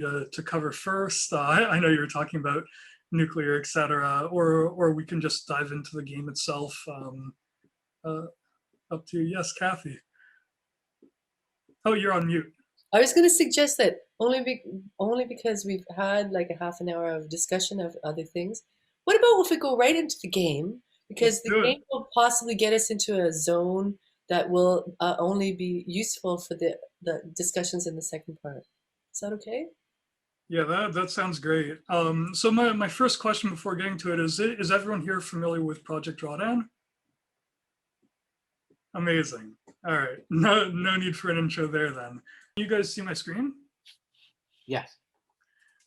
to cover first? I know you were talking about nuclear, etc., or we can just dive into the game itself. Uh, Up to you. Yes, Kathy. Oh, you're on mute. I was going to suggest that only because we've had like a half an hour of discussion of other things. What about if we go right into the game? Let's Because the do it. game will possibly get us into a zone that will only be useful for the discussions in the second part. Is that okay? Yeah, that sounds great. So my first question before getting to it is everyone here familiar with Project Drawdown? Amazing. All right. No need for an intro there then. You guys see my screen? Yes.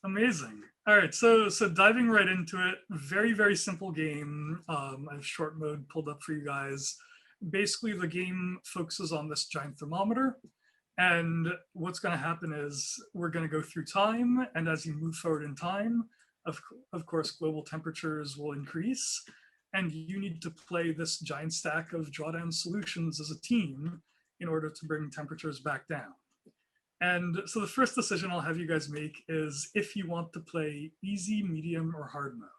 Amazing. All right, so diving right into it, very simple game. I have short mode pulled up for you guys. Basically, the game focuses on this giant thermometer, and what's going to happen is we're going to go through time, and as you move forward in time, of course, global temperatures will increase, and you need to play this giant stack of drawdown solutions as a team in order to bring temperatures back down. And so the first decision I'll have you guys make is if you want to play easy, medium, or hard mode.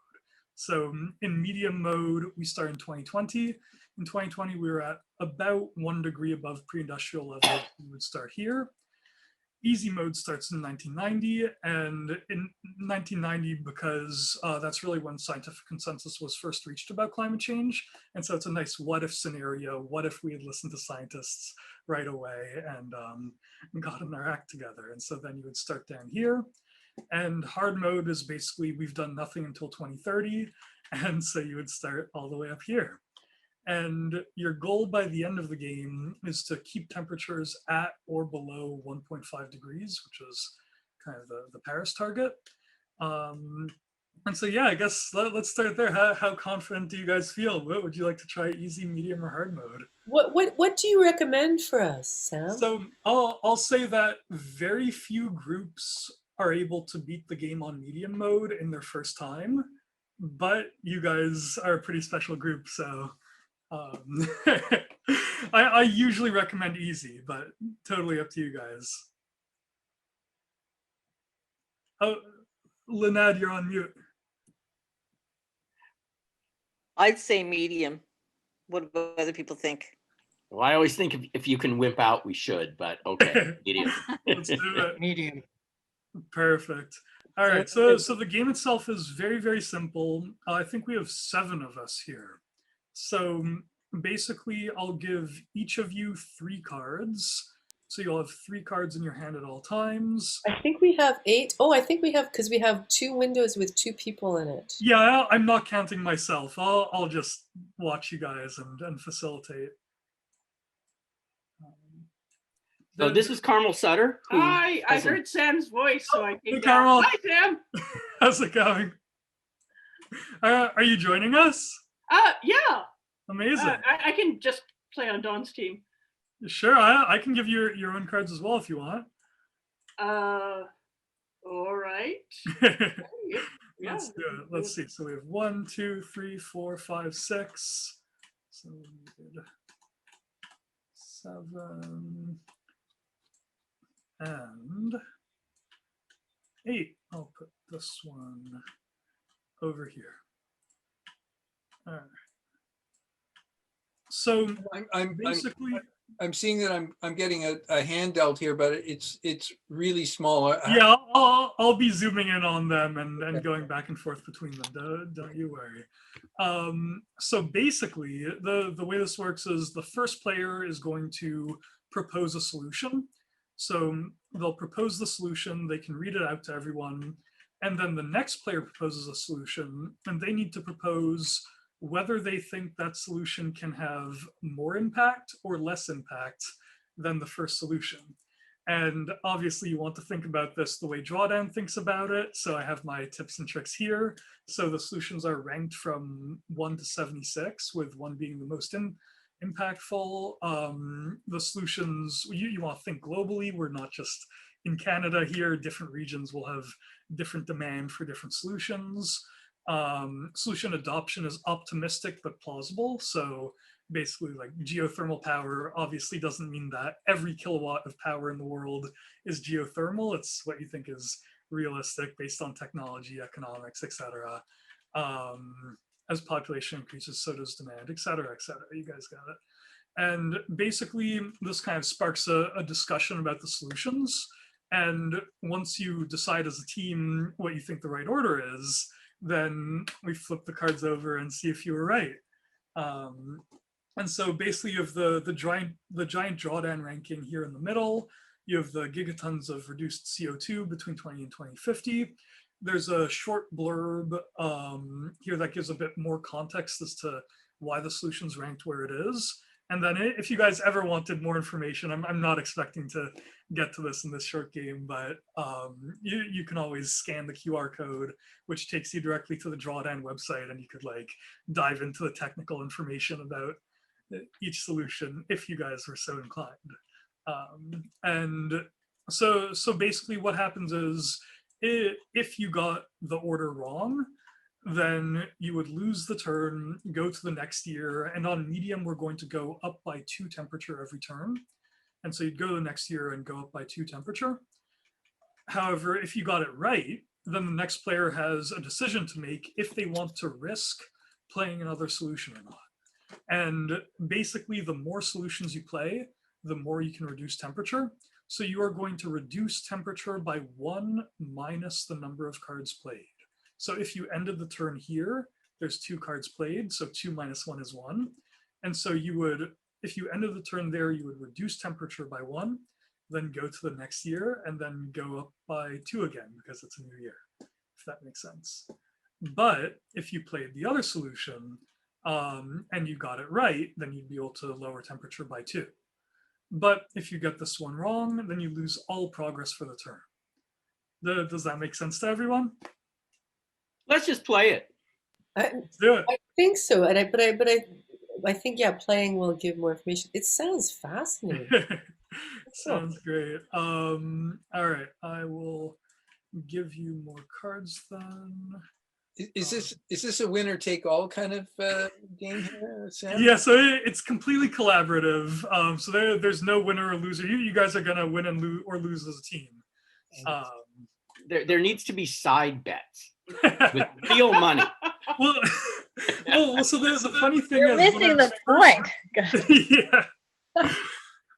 So in medium mode, we start in 2020. In 2020, we were at about 1 degree above pre-industrial level. We would start here. Easy mode starts in 1990, and in 1990, because that's really when scientific consensus was first reached about climate change. And so it's a nice what if scenario. What if we had listened to scientists right away and gotten our act together? And so then you would start down here. And hard mode is basically we've done nothing until 2030. And so you would start all the way up here. And your goal by the end of the game is to keep temperatures at or below 1.5 degrees, which is kind of the Paris target. And so, yeah, I guess let's start there. How confident do you guys feel? What would you like to try, easy, medium, or hard mode? What do you recommend for us, Sam? So I'll say that very few groups are able to beat the game on medium mode in their first time, but you guys are a pretty special group, so I usually recommend easy, but totally up to you guys. Oh, Lynette, you're on mute. I'd say medium. What do other people think? Well, I always think if you can wimp out, we should, but okay, medium. Let's do it. Medium. Perfect. All right, so the game itself is very simple. I think we have 7 of us here. So basically, I'll give each of you 3 cards. So you'll have 3 cards in your hand at all times. I think we have 8. Oh, I think we have, because we have 2 windows with 2 people in it. Yeah, I'm not counting myself. I'll just watch you guys and facilitate. So this is Carmel Sutter. Hi, I heard Sam's voice, so I came Hey, down. Carmel. Hi, Sam. How's it going? Are you joining us? Yeah. Amazing. I can just play on Dawn's team. Sure, I can give you your own cards as well if you want. All right. Yeah. Let's do it. Let's see. So we have 1, 2, 3, 4, 5, 6. So we did 7 and 8. I'll put this one over here. All right. So I'm seeing that I'm getting a handout here, but it's really small. Yeah, I'll be zooming in on them and going back and forth between them. Don't you worry. So basically, the way this works is the first player is going to propose a solution. So they'll propose the solution, they can read it out to everyone, and then the next player proposes a solution, and they need to propose whether they think that solution can have more impact or less impact than the first solution. And obviously you want to think about this the way Drawdown thinks about it. So I have my tips and tricks here. So the solutions are ranked from 1 to 76, with 1 being the most impactful. The solutions, you want to think globally. We're not just in Canada here. Different regions will have different demand for different solutions. Solution adoption is optimistic but plausible. So basically, like, geothermal power obviously doesn't mean that every kilowatt of power in the world is geothermal. It's what you think is realistic based on technology, economics, etc. As population increases, so does demand, etc., etc. You guys got it. And basically, this kind of sparks a discussion about the solutions. And once you decide as a team what you think the right order is, then we flip the cards over and see if you were right. And so basically you have the giant drawdown ranking here in the middle. You have the gigatons of reduced CO2 between 20 and 2050. There's a short blurb here that gives a bit more context as to why the solution's ranked where it is. And then if you guys ever wanted more information, I'm not expecting to get to this in this short game, but you can always scan the QR code, which takes you directly to the Drawdown website, and you could like dive into the technical information about each solution if you guys were so inclined. And so basically what happens is if you got the order wrong, then you would lose the turn, go to the next year, and on medium, we're going to go up by 2 temperature every turn. And so you'd go to the next year and go up by 2 temperature. However, if you got it right, then the next player has a decision to make if they want to risk playing another solution or not. And basically, the more solutions you play, the more you can reduce temperature. So you are going to reduce temperature by 1 minus the number of cards played. So if you ended the turn here, there's 2 cards played, so 2 minus 1 is 1. And so you would, if you ended the turn there, you would reduce temperature by 1, then go to the next year, and then go up by 2 again, because it's a new year, if that makes sense. But if you played the other solution, and you got it right, then you'd be able to lower temperature by 2. But if you get this one wrong, then you lose all progress for the turn. Does that make sense to everyone? Let's just play it. Let's do it. I think so, and I think playing will give more information. It sounds fascinating. Sounds great. All right, I will give you more cards then. Is this a winner take all kind of game here, Sam? Yeah, so it's completely collaborative. So there's no winner or loser. You guys are gonna win and or lose as a team. There needs to be side bets with real money. Well, so there's a funny thing. You're missing the point. Yeah.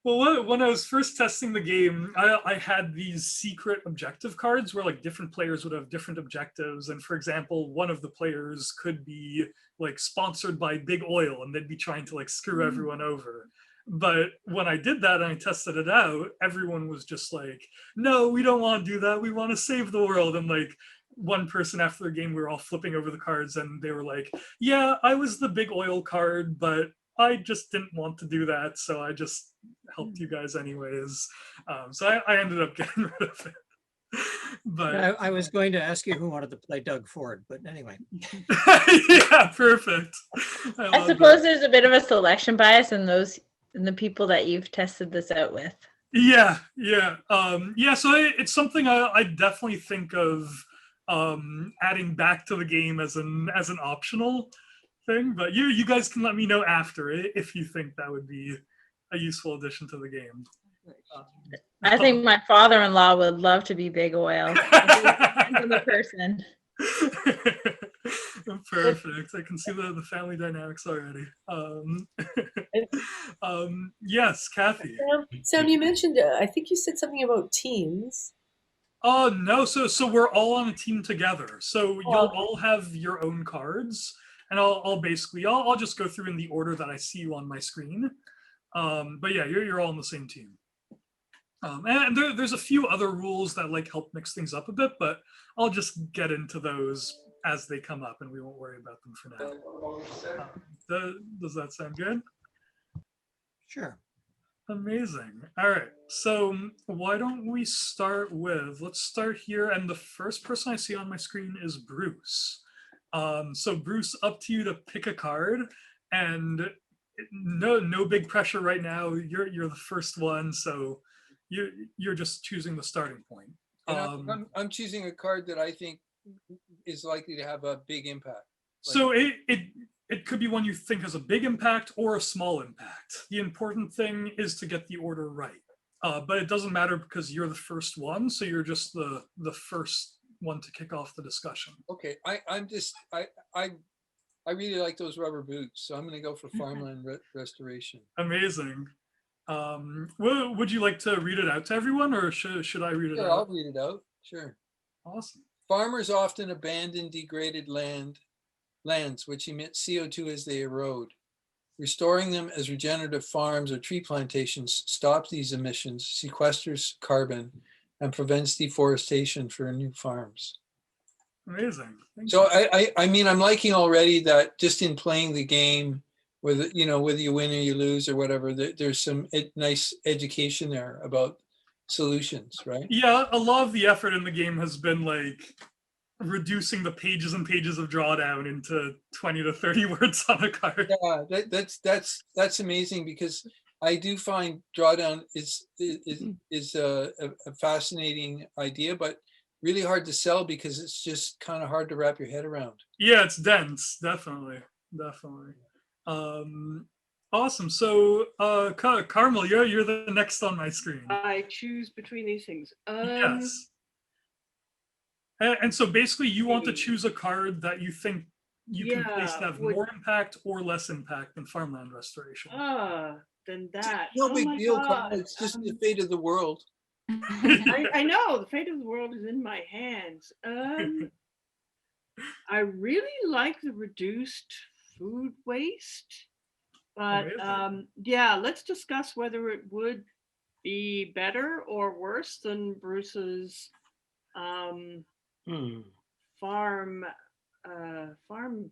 Well, when I was first testing the game, I had these secret objective cards where like different players would have different objectives. And for example, one of the players could be like sponsored by Big Oil and they'd be trying to like screw everyone over. But when I did that and I tested it out, everyone was just like, no, we don't want to do that. We want to save the world. And like one person after the game, we were all flipping over the cards and they were like, yeah, I was the Big Oil card, but I just didn't want to do that. So I just helped you guys anyways. So I ended up getting rid of it. But I was going to ask you who wanted to play Doug Ford, but anyway. Yeah, perfect. I suppose there's a bit of a selection bias in the people that you've tested this out with. Yeah. So it's something I definitely think of adding back to the game as an optional thing. But you guys can let me know after it if you think that would be a useful addition to the game. I think my father-in-law would love to be Big Oil. Depends on the person. Perfect. I can see the family dynamics already. Yes, Kathy. Sam, you mentioned, I think you said something about teams. Oh, no. So we're all on a team together. So you'll all have your own cards. And I'll just go through in the order that I see you on my screen. But yeah, you're all on the same team. And there's a few other rules that like help mix things up a bit, but I'll just get into those as they come up and we won't worry about them for now. Does that sound good? Sure. Amazing. All right. So why don't we let's start here. And the first person I see on my screen is Bruce. So Bruce, up to you to pick a card, and no big pressure right now. You're the first one, so you're just choosing the starting point. I'm choosing a card that I think is likely to have a big impact. So it could be one you think has a big impact or a small impact. The important thing is to get the order right. but it doesn't matter because you're the first one, so you're just the first one to kick off the discussion. Okay, I really like those rubber boots, so I'm going to go for farmland restoration. Amazing. Would you like to read it out to everyone, or should I read it Sure, out? I'll read it out. Sure. Awesome. Farmers often abandon degraded lands which emit CO2 as they erode. Restoring them as regenerative farms or tree plantations stops these emissions, sequesters carbon, and prevents deforestation for new farms. Amazing. Thank So you. I mean, I'm liking already that just in playing the game, whether you win or you lose or whatever, there's some nice education there about solutions, right? Yeah, a lot of the effort in the game has been like reducing the pages and pages of drawdown into 20 to 30 words on a card. Yeah, that's amazing, because I do find drawdown is a fascinating idea, but really hard to sell because it's just kind of hard to wrap your head around. Yeah, it's dense, definitely. Awesome. So Carmel, you're the next on my screen. I choose between these things. Yes. And so basically you want to choose a card that you think you can place to have more impact or less impact than farmland restoration. Then that. No Oh big my deal, God. Carl. It's just the fate of the world. I know the fate of the world is in my hands. I really like the reduced food waste, but yeah, let's discuss whether it would be better or worse than Bruce's farm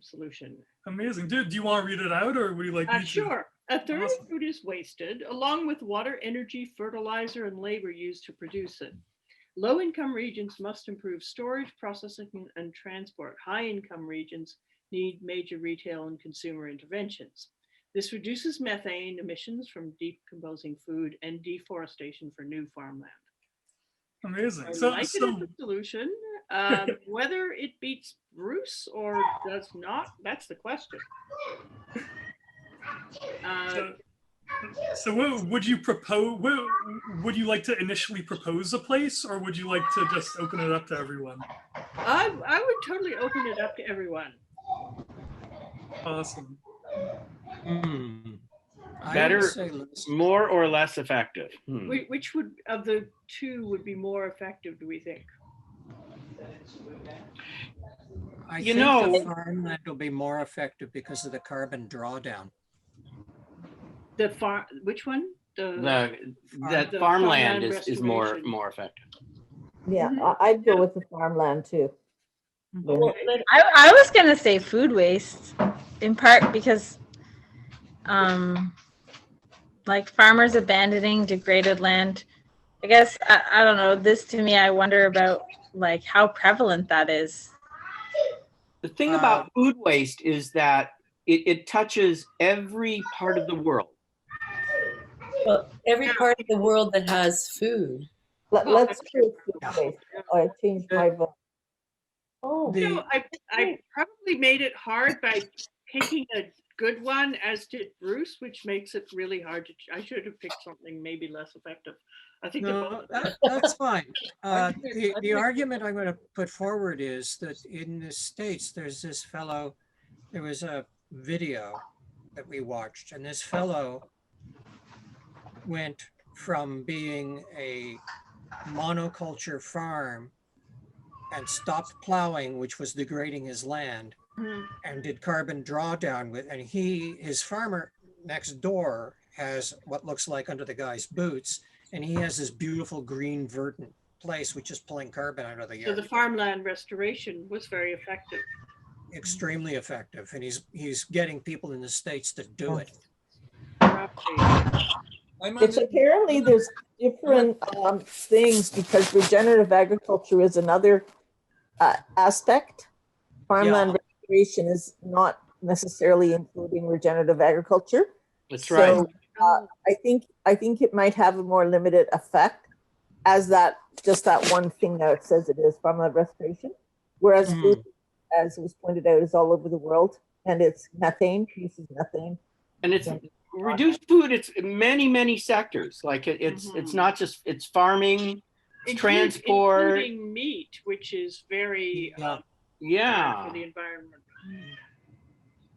solution. Amazing. Do you want to read it out, or would you like me to? Sure. A third Awesome. of food is wasted, along with water, energy, fertilizer, and labor used to produce it. Low-income regions must improve storage, processing, and transport. High-income regions need major retail and consumer interventions. This reduces methane emissions from decomposing food and deforestation for new farmland. Amazing. I like it as a solution. Whether it beats Bruce or does not, that's the question. So would you propose? Would you like to initially propose a place, or would you like to just open it up to everyone? I would totally open it up to everyone. Awesome. Better, more or less effective? Which would of the two would be more effective, do we think? I think the farmland will be more effective because of the carbon drawdown. Which one? The farmland is more effective. Yeah, I'd go with the farmland too. I was gonna say food waste, in part because like farmers abandoning degraded land. I guess I don't know, this to me, I wonder about like how prevalent that is. The thing about food waste is that it touches every part of the world. Well, every part of the world that has food. Let's choose food waste. I changed my vote. Oh, I probably made it hard by picking a good one, as did Bruce, which makes it really hard to. I should have picked something maybe less effective. I think no, that's fine. The argument I'm going to put forward is that in the States, there's this fellow. There was a video that we watched, and this fellow went from being a monoculture farm and stopped plowing, which was degrading his land, and did carbon drawdown with, and his farmer next door has what looks like under the guy's boots, and he has this beautiful green verdant place which is pulling carbon out of the yard. So the farmland restoration was very effective. Extremely effective, and he's getting people in the States to do it. It's apparently there's different things, because regenerative agriculture is another aspect. Farmland restoration is not necessarily including regenerative agriculture. That's right. So I think it might have a more limited effect as just that one thing that it says it is farmland restoration. Whereas food, as was pointed out, is all over the world, and it's methane, produces methane. And reduced food, it's many sectors. Like it's not just, it's farming, transport. Including meat, which is very bad Yeah. for the environment.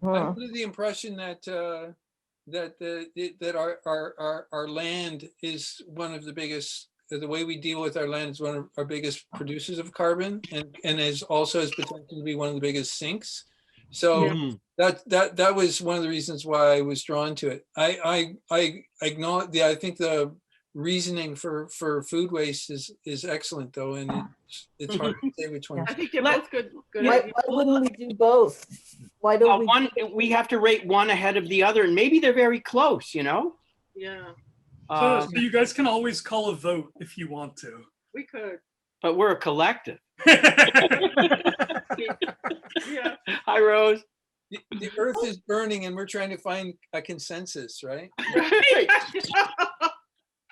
I'm under the impression that that our land is one of the biggest. The way we deal with our land is one of our biggest producers of carbon, and is also has potential to be one of the biggest sinks. So that was one of the reasons why I was drawn to it. I acknowledge. I think the reasoning for food waste is excellent, though, and it's hard to say which one. I think they're both good. Why wouldn't we do both? Why don't we? One, we have to rate one ahead of the other, and maybe they're very close. You know. Yeah, So you guys can always call a vote if you want to. we could. But we're a collective. Yeah. Hi, Rose. The earth is burning, and we're trying to find a consensus, right? Right.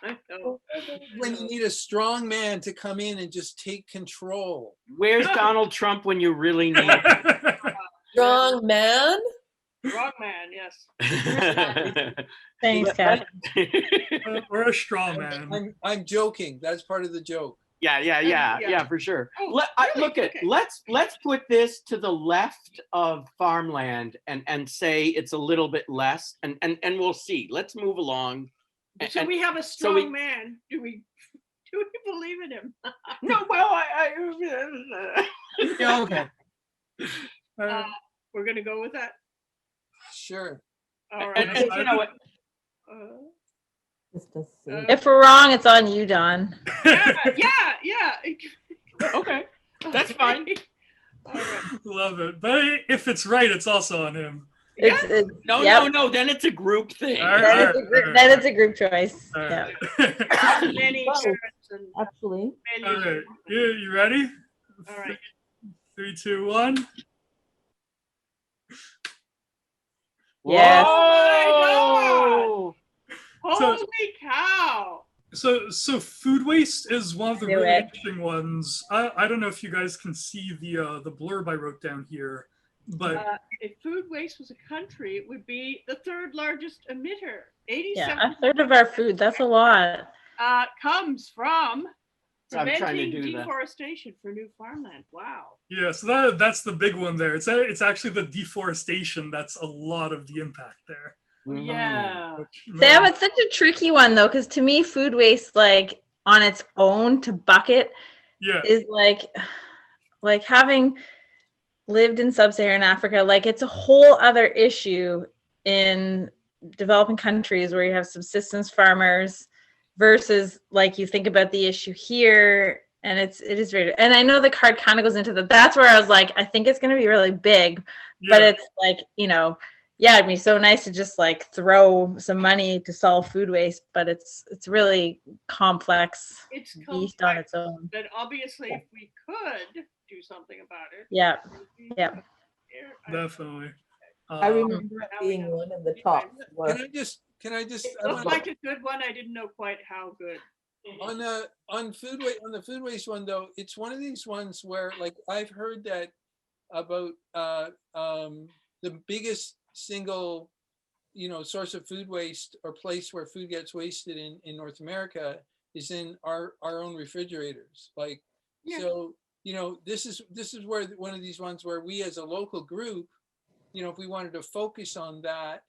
I know. When you need a strong man to come in and just take control. Where's Donald Trump when you really need him? Strong man? Wrong man, yes. Thanks, Kathy. We're a straw man. I'm joking. That's part of the joke. Yeah, for sure. Oh, really? Look at Okay. let's put this to the left of farmland and say it's a little bit less, and we'll see. Let's move along. So we have a so we- strong man. Do we believe in him? No, well, Yeah, okay. We're gonna go with that. Sure. All and right. you know what? Just to see. If we're wrong, it's on you, Don. Yeah. Okay, that's fine. All right. Love it. But if it's right, it's also on him. It's, No, then it's a group thing. All right, then it's a group choice. all Yeah. right. Many Well, parents and Actually, many. All right. You ready? All right. 3, 2, 1. Yes. Whoa! Holy cow! So food waste is one of the Knew really it. interesting ones. I don't know if you guys can see the blurb I wrote down here, but If food waste was a country, it would be the third largest emitter. Yeah, 87% a third of our food. That's a lot. comes from I'm trying to preventing do that. deforestation for new farmland. Wow. yeah, so that's the big one there. It's actually the deforestation that's a lot of the impact there. Yeah. Sam, it's such a tricky one though, because to me, food waste, like on its own, to bucket Yeah, is like having lived in sub-Saharan Africa, like it's a whole other issue in developing countries where you have subsistence farmers versus like you think about the issue here, and it is very, and I know the card kind of goes into that. That's where I was like, I think it's going to be really big, but yeah. it's like, yeah, it'd be so nice to just like throw some money to solve food waste, but it's really complex It's beast on its complex, own. but obviously if we could do something about it. Yeah. it would be Yeah. here. Definitely. I remember it being one of the top. Can I just It I looked wanna- like a good one. I didn't know quite how good. on the food waste one though, it's one of these ones where like I've heard that about the biggest single source of food waste or place where food gets wasted in North America is in our own refrigerators. Like Yeah. so this is where one of these ones where we as a local group, if we wanted to focus on that,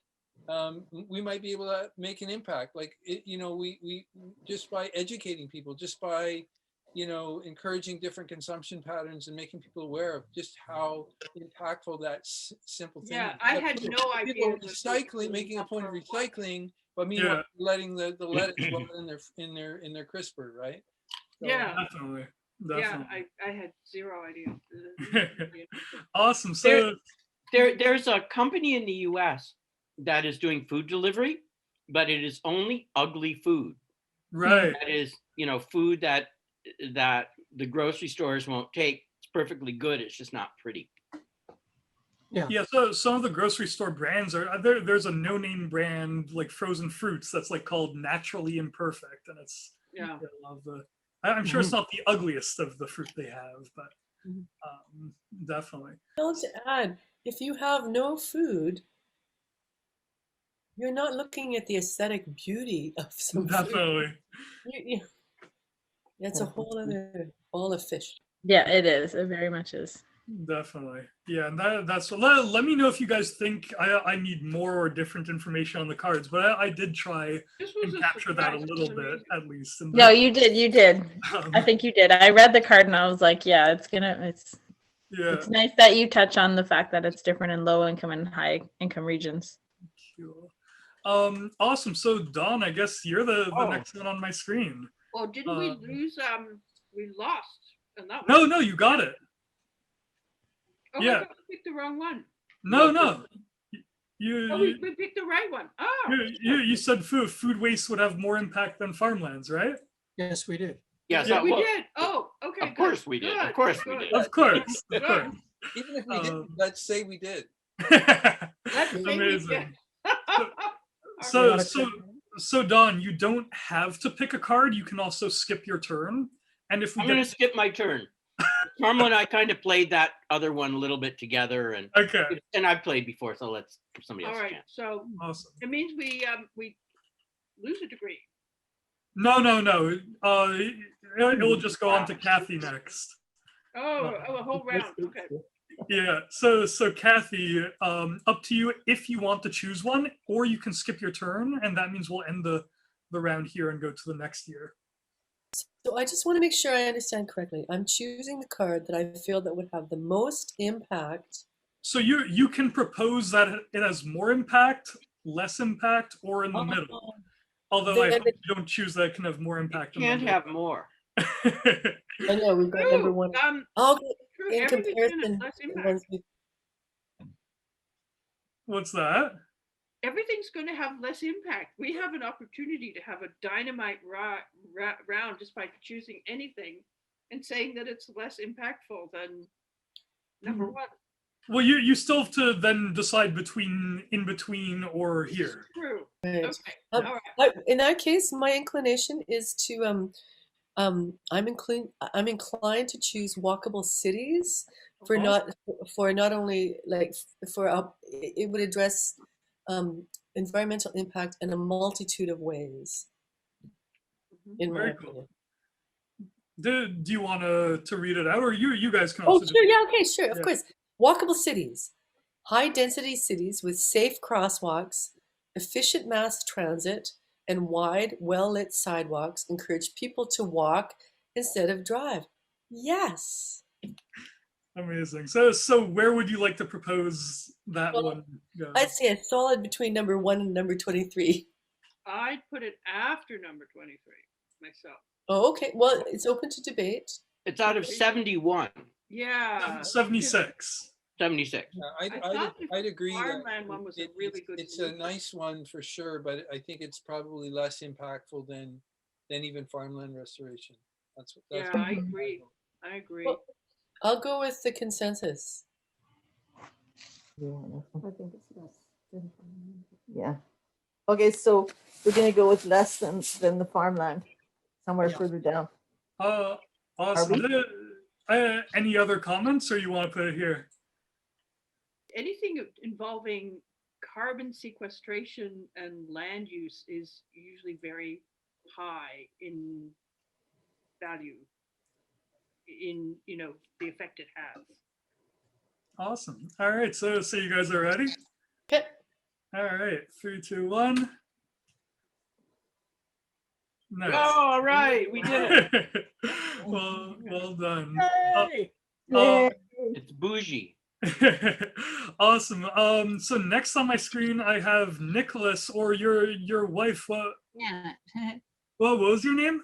we might be able to make an impact. Like we just by educating people, just by encouraging different consumption patterns and making people aware of just how impactful that simple thing Yeah, is. I Like, had people- no idea. people that this recycling, was making a point of for- recycling, but Yeah. meanwhile letting the lettuce rot in their crisper, right? So- Yeah. Definitely. Yeah, I had zero idea. Awesome. So There's a company in the U.S. that is doing food delivery, but it is only ugly food. right. That is, food that the grocery stores won't take. It's perfectly good. It's just not pretty. Yeah, so some of the grocery store brands are there's a no-name brand like frozen fruits that's like called Naturally Imperfect, and it's Yeah. I love I'm sure it's not the ugliest of the fruit they have, but definitely. I want to add, if you have no food, You're not looking at the aesthetic beauty of some food. Definitely. That's a whole other ball of fish. Yeah, it is. It very much is. Definitely. Yeah, and that's let me know if you guys think I need more or different information on the cards, but I did try This was and a capture that a surprise. little It was bit amazing. at least. And No, you did. You did. I um, think you did. I read the card and I was like, yeah, it's yeah. it's nice that you touch on the fact that it's different in low income and high income regions. Cool. Awesome. So Don, I guess you're the Oh. next one on my screen. Oh, didn't we lose? We lost, and that No, was. no, you got it. Oh, yeah. I thought we picked the wrong one. No. Oh, You we picked the right one. Oh. you said food waste would have more impact than farmlands, right? Yes, we did. Yes, Yeah, that we was. did. Oh, okay. Of course we did. Of course we did. Of course. Of Good. course. Even if we didn't, let's say we did. Let's say we Amazing. did. So Don, you don't have to pick a card. You can also skip your turn. And if we I'm get going to skip my turn. Carmel and I kind of played that other one a little bit together, and okay, I've played before, so let's give somebody All else a right. chance. So awesome. it means we lose a degree. No. It will just go on to Kathy next. Oh, a whole round. Okay. Yeah. So Kathy, up to you if you want to choose one, or you can skip your turn, and that means we'll end the round here and go to the next year. So I just want to make sure I understand correctly. I'm choosing the card that I feel that would have the most impact. So you can propose that it has more impact, less impact, or in the middle. Although I Then hope you don't choose that it can have more impact. You can't have more. I know we've got number one. Okay, True. in Everything's gonna have comparison less to the impact. ones we What's that? Everything's going to have less impact. We have an opportunity to have a dynamite round just by choosing anything and saying that it's less impactful than number one. Well, you still have to then decide in between or here. True. Right. Okay. Um, All right. in that case, my inclination is to I'm inclined to choose walkable cities for Okay. not only like it would address environmental impact in a multitude of ways. In my Very opinion. cool. Do you want to read it out, or you guys can Oh, also? sure. Yeah. Okay. Sure. Of Yeah. course. Walkable cities, high density cities with safe crosswalks, efficient mass transit, and wide, well lit sidewalks encourage people to walk instead of drive. Yes. Amazing. So where would you like to propose that Well, one? Go? I'd say a solid between number 1 and number 23. I'd put it after number 23 myself. Oh, okay. Well, it's open to debate. It's out of 71, Yeah. 76. 76. I thought the I'd agree that farmland one was a really good it's a solution. nice one for sure, but I think it's probably less impactful than even farmland restoration. That's Yeah, what I agree. I agree. Well, I'll go with the consensus. Yeah. Okay, so we're gonna go with less than the farmland, somewhere Yeah. further down. Awesome. Any other comments, or you want to put it here? Anything involving carbon sequestration and land use is usually very high in value in the effect it has. Awesome. All right. So you guys are ready? Okay. All right. 3, 2, 1. Nice. Oh, all right, we did it. well done. Hey! It's bougie. Awesome. So next on my screen, I have Nicholas, or your wife. Janet. What was your name?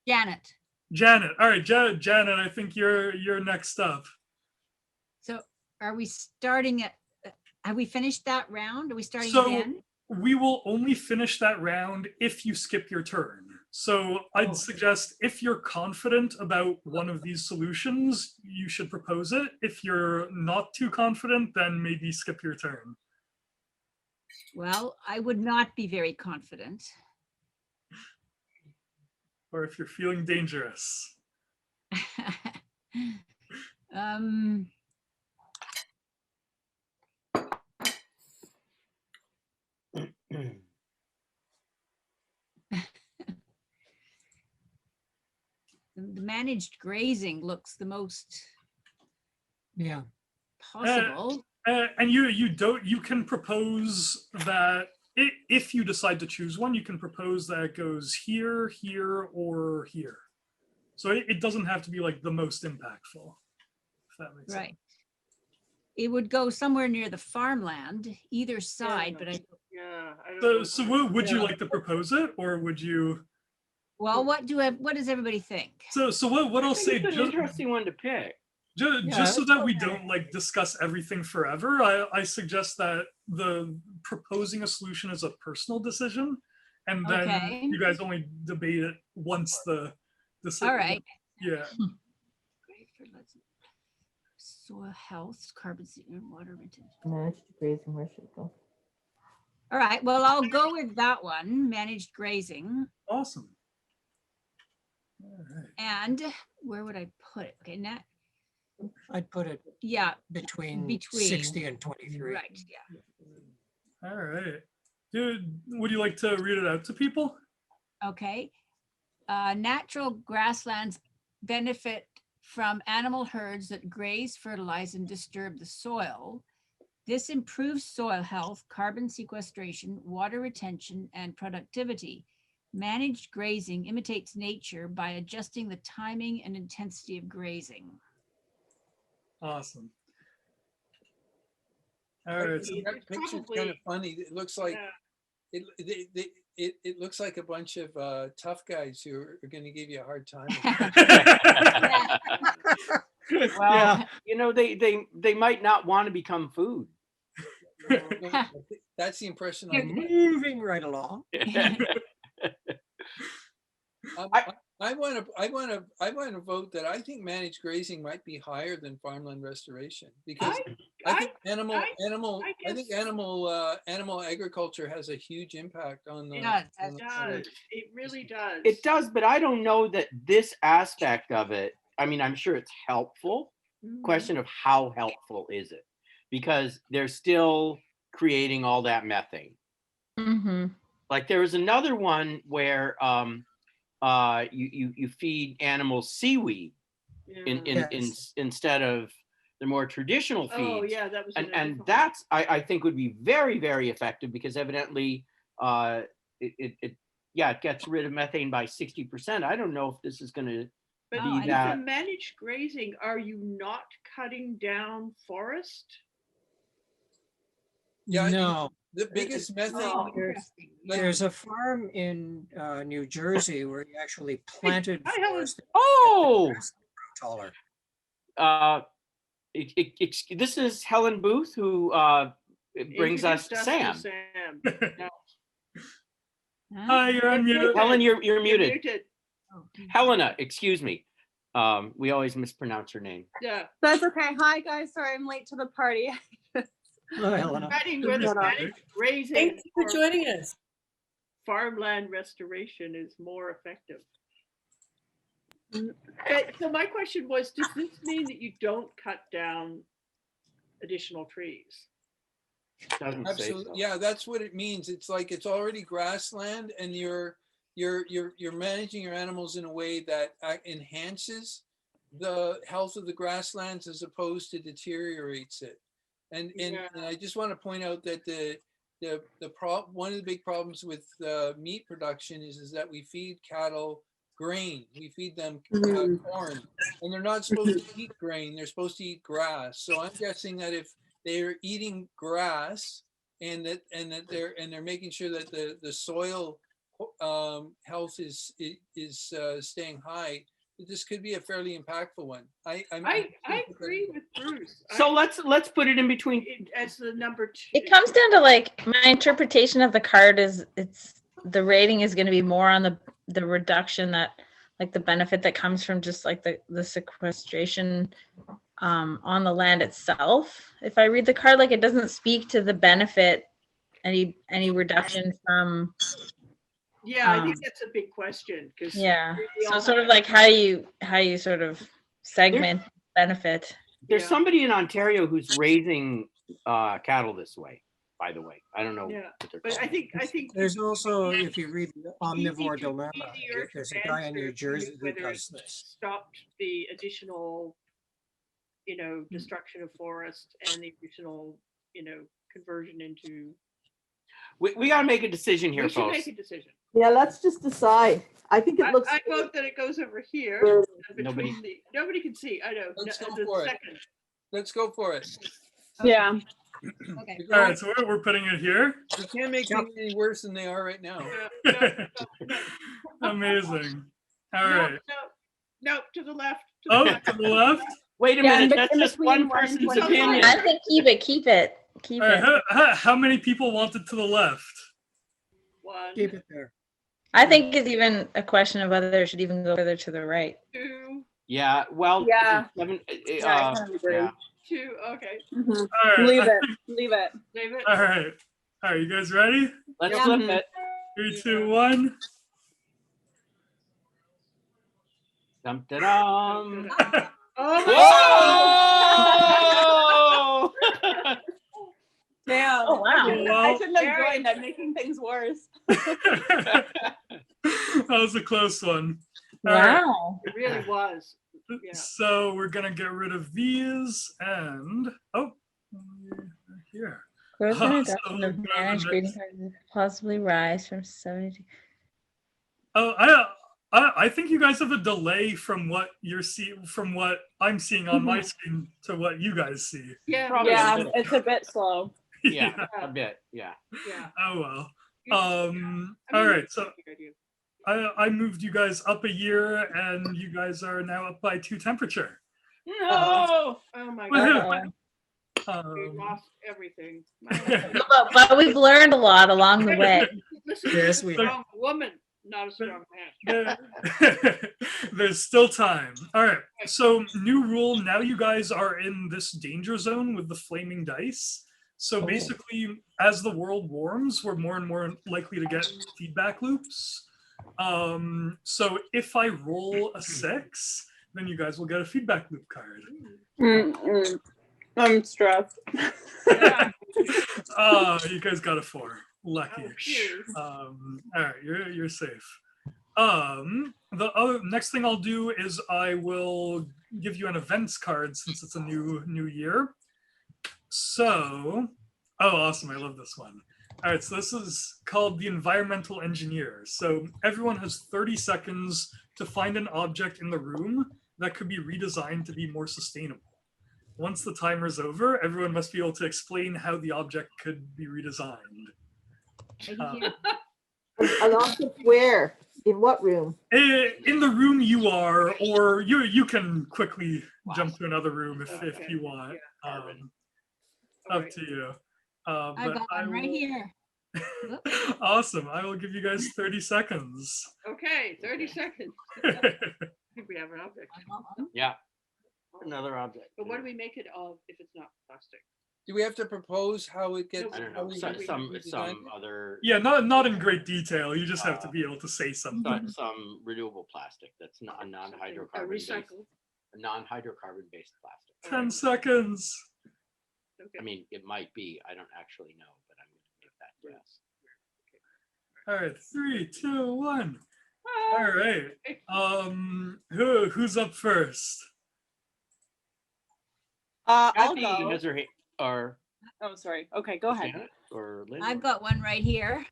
Janet. Janet. All right, Janet. I think you're next up. So are we starting at, have we finished that round? Are we starting So again? we will only finish that round if you skip your turn. So I'd suggest if you're confident about one of these solutions, you should propose it. If you're not too confident, then maybe skip your turn. Well, I would not be very confident. Or if you're feeling dangerous. managed grazing looks the most Yeah. possible. And you can propose that if you decide to choose one, you can propose that it goes here, here, or here. So it doesn't have to be like the most impactful, if that makes Right. sense. It would go somewhere near the farmland, either side, but Yeah. I don't know. So would you like to propose it, or would you? well, what does everybody think? So what I'll I think say, it's an just, interesting one to pick. just so it's that we don't like discuss everything forever, I suggest that the proposing a solution is a personal decision, and then Okay. you guys only debate it once the decision. All right. Yeah. Great for soil health, carbon and water retention. Managed grazing, where should it go? All right, well, I'll go with that one, managed grazing. Awesome. All right. And where would I put it? Okay, I'd put it yeah, between 60 and 23. right, yeah. All right. Dude, would you like to read it out to people? Okay. Natural grasslands benefit from animal herds that graze, fertilize, and disturb the soil. This improves soil health, carbon sequestration, water retention, and productivity. Managed grazing imitates nature by adjusting the timing and intensity of grazing. Awesome. All right. So, That picture's kind probably- of funny. It looks like Yeah. it looks like a bunch of tough guys who are going to give you a hard time. Well, you know, they might not want to become food. That's the impression Here, I'm getting. Moving right along. I want to vote that I think managed grazing might be higher than farmland restoration, because I think animal agriculture has a huge impact on the. It does. on It the- does. It really does. It does, but I don't know that this aspect of it, I mean, I'm sure it's helpful. Mhm. Question of how helpful is it? Because they're still creating all that methane. Mm-hmm. Like there was another one where you feed animals seaweed Yeah. instead of the more traditional feeds. Oh, yeah, that was. in a And different that's I think would be very, very effective, because evidently it gets rid of methane by 60%. I don't know if this is going to But Oh, be I with that. the managed grazing, are you not cutting down forest? Yeah, I think No, the biggest methane. Oh, Interesting. Yeah. there's a farm in New Jersey where he actually planted hi, Helen. forest Oh, taller. this is Helen Booth, who brings us Introduced to Sam. Sam. Hi, you're unmuted. Helen, you're You're muted. muted. Oh, Helena, excuse me. We always mispronounce her name. Yeah. That's okay. Hi, guys. Sorry, I'm late to the party. Oh, Helena. Deciding whether Hold on. managed grazing Thank you for or joining us. farmland restoration is more effective. But, so my question was, does this mean that you don't cut down additional trees? Doesn't say Absolutely, so. yeah, that's what it means. It's like it's already grassland, and you're managing your animals in a way that enhances the health of the grasslands as opposed to deteriorates it. And I just want to point out that one of the big problems with meat production is that we feed cattle grain. We feed them corn, and they're not supposed to eat grain. They're supposed to eat grass. So I'm guessing that if they're eating grass and they're making sure that the soil health is staying high, this could be a fairly impactful one. I agree with Bruce. So let's put it in between. As the number 2. It comes down to like my interpretation of the card is the rating is going to be more on the reduction, that like the benefit that comes from just like the sequestration on the land itself. If I read the card, like it doesn't speak to the benefit, any reduction from. Yeah, I think that's a big question, because Yeah. So sort of like how you sort of segment benefit. There's Yeah. somebody in Ontario who's raising cattle this way. by the way. I don't know. Yeah, what they're but I called. think There's also, if you read Omnivore easy- Dilemma, easier to there's a guy in New answer Jersey who whether does it this. stopped the additional, destruction of forest and the additional, conversion into. We got to make a decision here, We should folks. make a decision. Yeah, let's just decide. I think it looks. I vote that it goes over here Where- between nobody can see. I know. Let's go the for it. second. Let's go for it. Yeah. Okay. We're All going- right, so we're putting it here. We can't make things any worse than they are right now. Amazing. All right. No, to the left. Oh, to the left. Wait a Yeah, minute. in That's in just between one 1 and person's 25. opinion. I think keep it. Keep All it. right. How many people want it to the left? One, Keep it there. I think it's even a question of whether it should even go further to the right. 2, Yeah. Well. Yeah. Seven, Yeah, I kind of agree. yeah. 2. Okay, Mhm. All right. Leave it. Leave it. David. All right. All right. You guys ready? Let's Yeah. flip it. 3, 2, 1. Dum da dum. Oh my Whoa! Damn. Oh, wow. I shouldn't have Very joined. I'm making things worse. That was a close one. All right. Wow. It really was. Yeah. So we're gonna get rid of these and here. Growth and So adoption we're of going managed to breeding cards possibly rise from 70. Oh, I think you guys have a delay from what from what I'm seeing on my screen to what you guys see. Yeah. Probably Yeah, a bit. it's a bit slow. Yeah, a bit. Yeah. Yeah. Oh well. I All mean, right. So I moved you guys up a year, and you guys are now up by 2 temperature. No. Oh my Woohoo. God. We Um, lost everything. But we've learned a lot along the way. Listen, Yes, you're we a strong woman, not a strong man. There's still time. All right. So new rule. Now you guys are in this danger zone with the flaming dice. So basically, as the world warms, we're more and more likely to get feedback loops. So if I roll a 6, then you guys will get a feedback loop card. I'm stressed. You guys got a 4. Lucky. Oh, phew. All right, you're safe. The other next thing I'll do is I will give you an events card since it's a new year. So, awesome! I love this one. All right, so this is called the environmental engineer. So everyone has 30 seconds to find an object in the room that could be redesigned to be more sustainable. Once the timer's over, everyone must be able to explain how the object could be redesigned. An object where? In what room? In the room you are, or you can quickly jump to another room if Okay. you want. All Up right. to you. I But got one right will- here. Awesome. I will give you guys 30 seconds. Okay, 30 seconds. I think we have an object. I got one. Yeah. Another object. But what do we make it of if it's not plastic? Do we have to propose how it gets? I don't how know. we Some redesign some it? other Yeah, not in great detail. You just have to be able to say something. some renewable plastic that's not a Something, non-hydrocarbon based, recycled. a non-hydrocarbon based plastic. 10 seconds. Okay. I mean, it might be. I don't actually know, but I'm going to make that guess. All right, 3, 2, 1. Ah, All right. Who's up first? I'll Kathy go. has her hand, or Oh, sorry. Okay, go ahead. Janet, or Lynn. I've got one right here.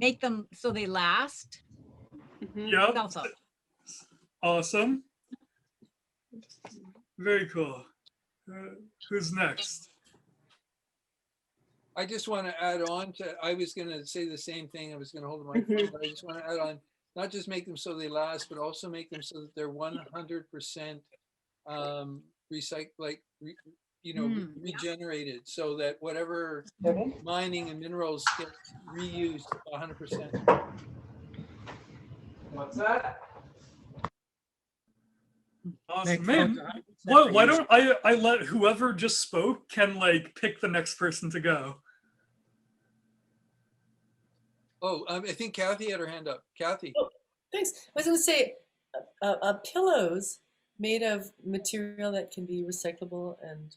Make them so they last. Mhm. Yep. Also, Awesome. Very cool. Who's next? I just want to add on to, I was going to say the same thing. I was going to hold my phone, but I just want to add on, not just make them so they last, but also make them so that they're 100% recycle, like, regenerated, so that whatever mining and minerals get reused 100%. What's that? Awesome. Make Man, phones 100% why reusable. don't I let whoever just spoke can like pick the next person to go? Oh, I think Kathy had her hand up. Kathy. Thanks. I was going to say, pillows made of material that can be recyclable and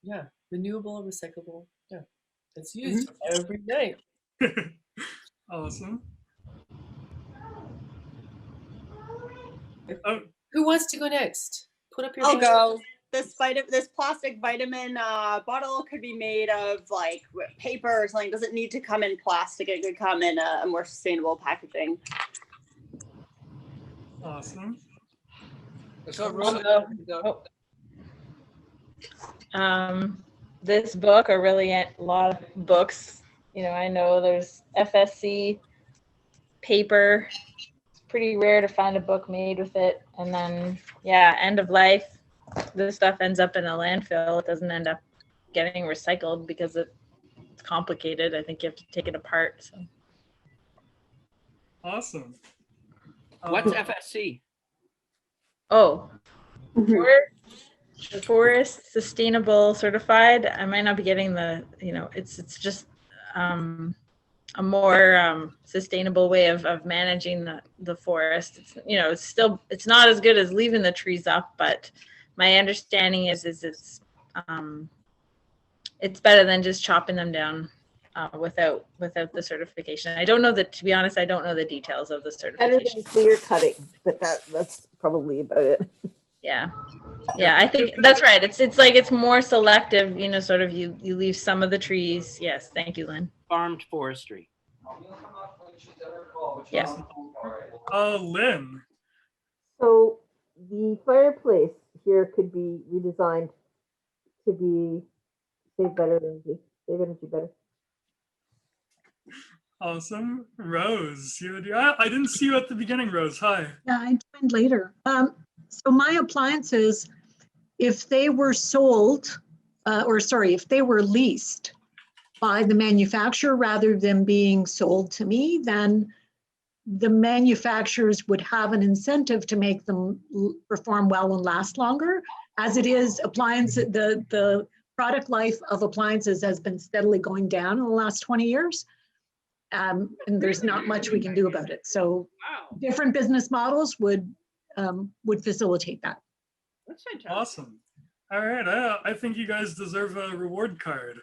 Yeah, renewable, recyclable. Yeah, it's used every night. Awesome. Oh, Who wants to go next? Put up your I'll hand. go. This plastic vitamin bottle could be made of like paper or something. It doesn't need to come in plastic. It could come in a more sustainable packaging. awesome. I thought I'll Rhoda- go. This book, or really a lot of books, you know, I know there's FSC paper. It's pretty rare to find a book made with it. And then, yeah, end of life. This stuff ends up in a landfill. It doesn't end up getting recycled because it's complicated. I think you have to take it apart. So. Awesome. What's FSC? Oh, forest sustainable certified. I might not be getting the, you know, it's just a more sustainable way of managing the forest. It's, you know, it's not as good as leaving the trees up, but my understanding is it's better than just chopping them down without the certification. I don't know that, to be honest, I don't know the details of the Better certification. than clear cutting, but that's probably about it. Yeah. Yeah, I think that's right. It's like it's more selective, you know, sort of you leave some of the trees. Yes, thank you, Lynn. Farmed forestry. Yeah. Lynn. So the fireplace here could be redesigned to be save energy better. Awesome. Rose, I didn't see you at the beginning, Rose. Hi. Yeah, I joined later. So my appliances, if they were sold, if they were leased by the manufacturer rather than being sold to me, then the manufacturers would have an incentive to make them perform well and last longer. As it is, the product life of appliances has been steadily going down in the last 20 years. And there's not much we can do about it. So different business models would facilitate that. That's fantastic. Awesome. All right. I think you guys deserve a reward card.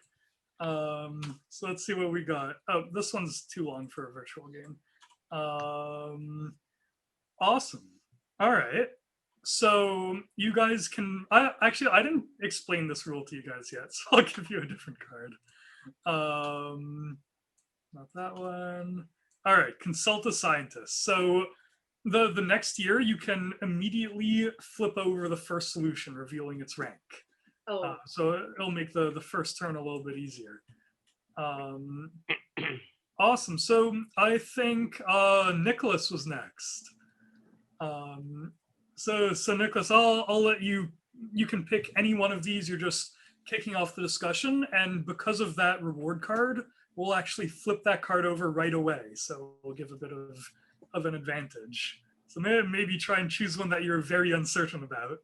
So let's see what we got. Oh, this one's too long for a virtual game. Awesome. All right. So you guys can, I didn't explain this rule to you guys yet, so I'll give you a different card. Not that one. All right, consult a scientist. So the next year you can immediately flip over the first solution, revealing its rank. Oh, So it'll make the first turn a little bit easier. Awesome. So I think Nicholas was next. So Nicholas, I'll let you can pick any one of these. You're just kicking off the discussion, and because of that reward card, we'll actually flip that card over right away. So we'll give a bit of an advantage. So maybe try and choose one that you're very uncertain about.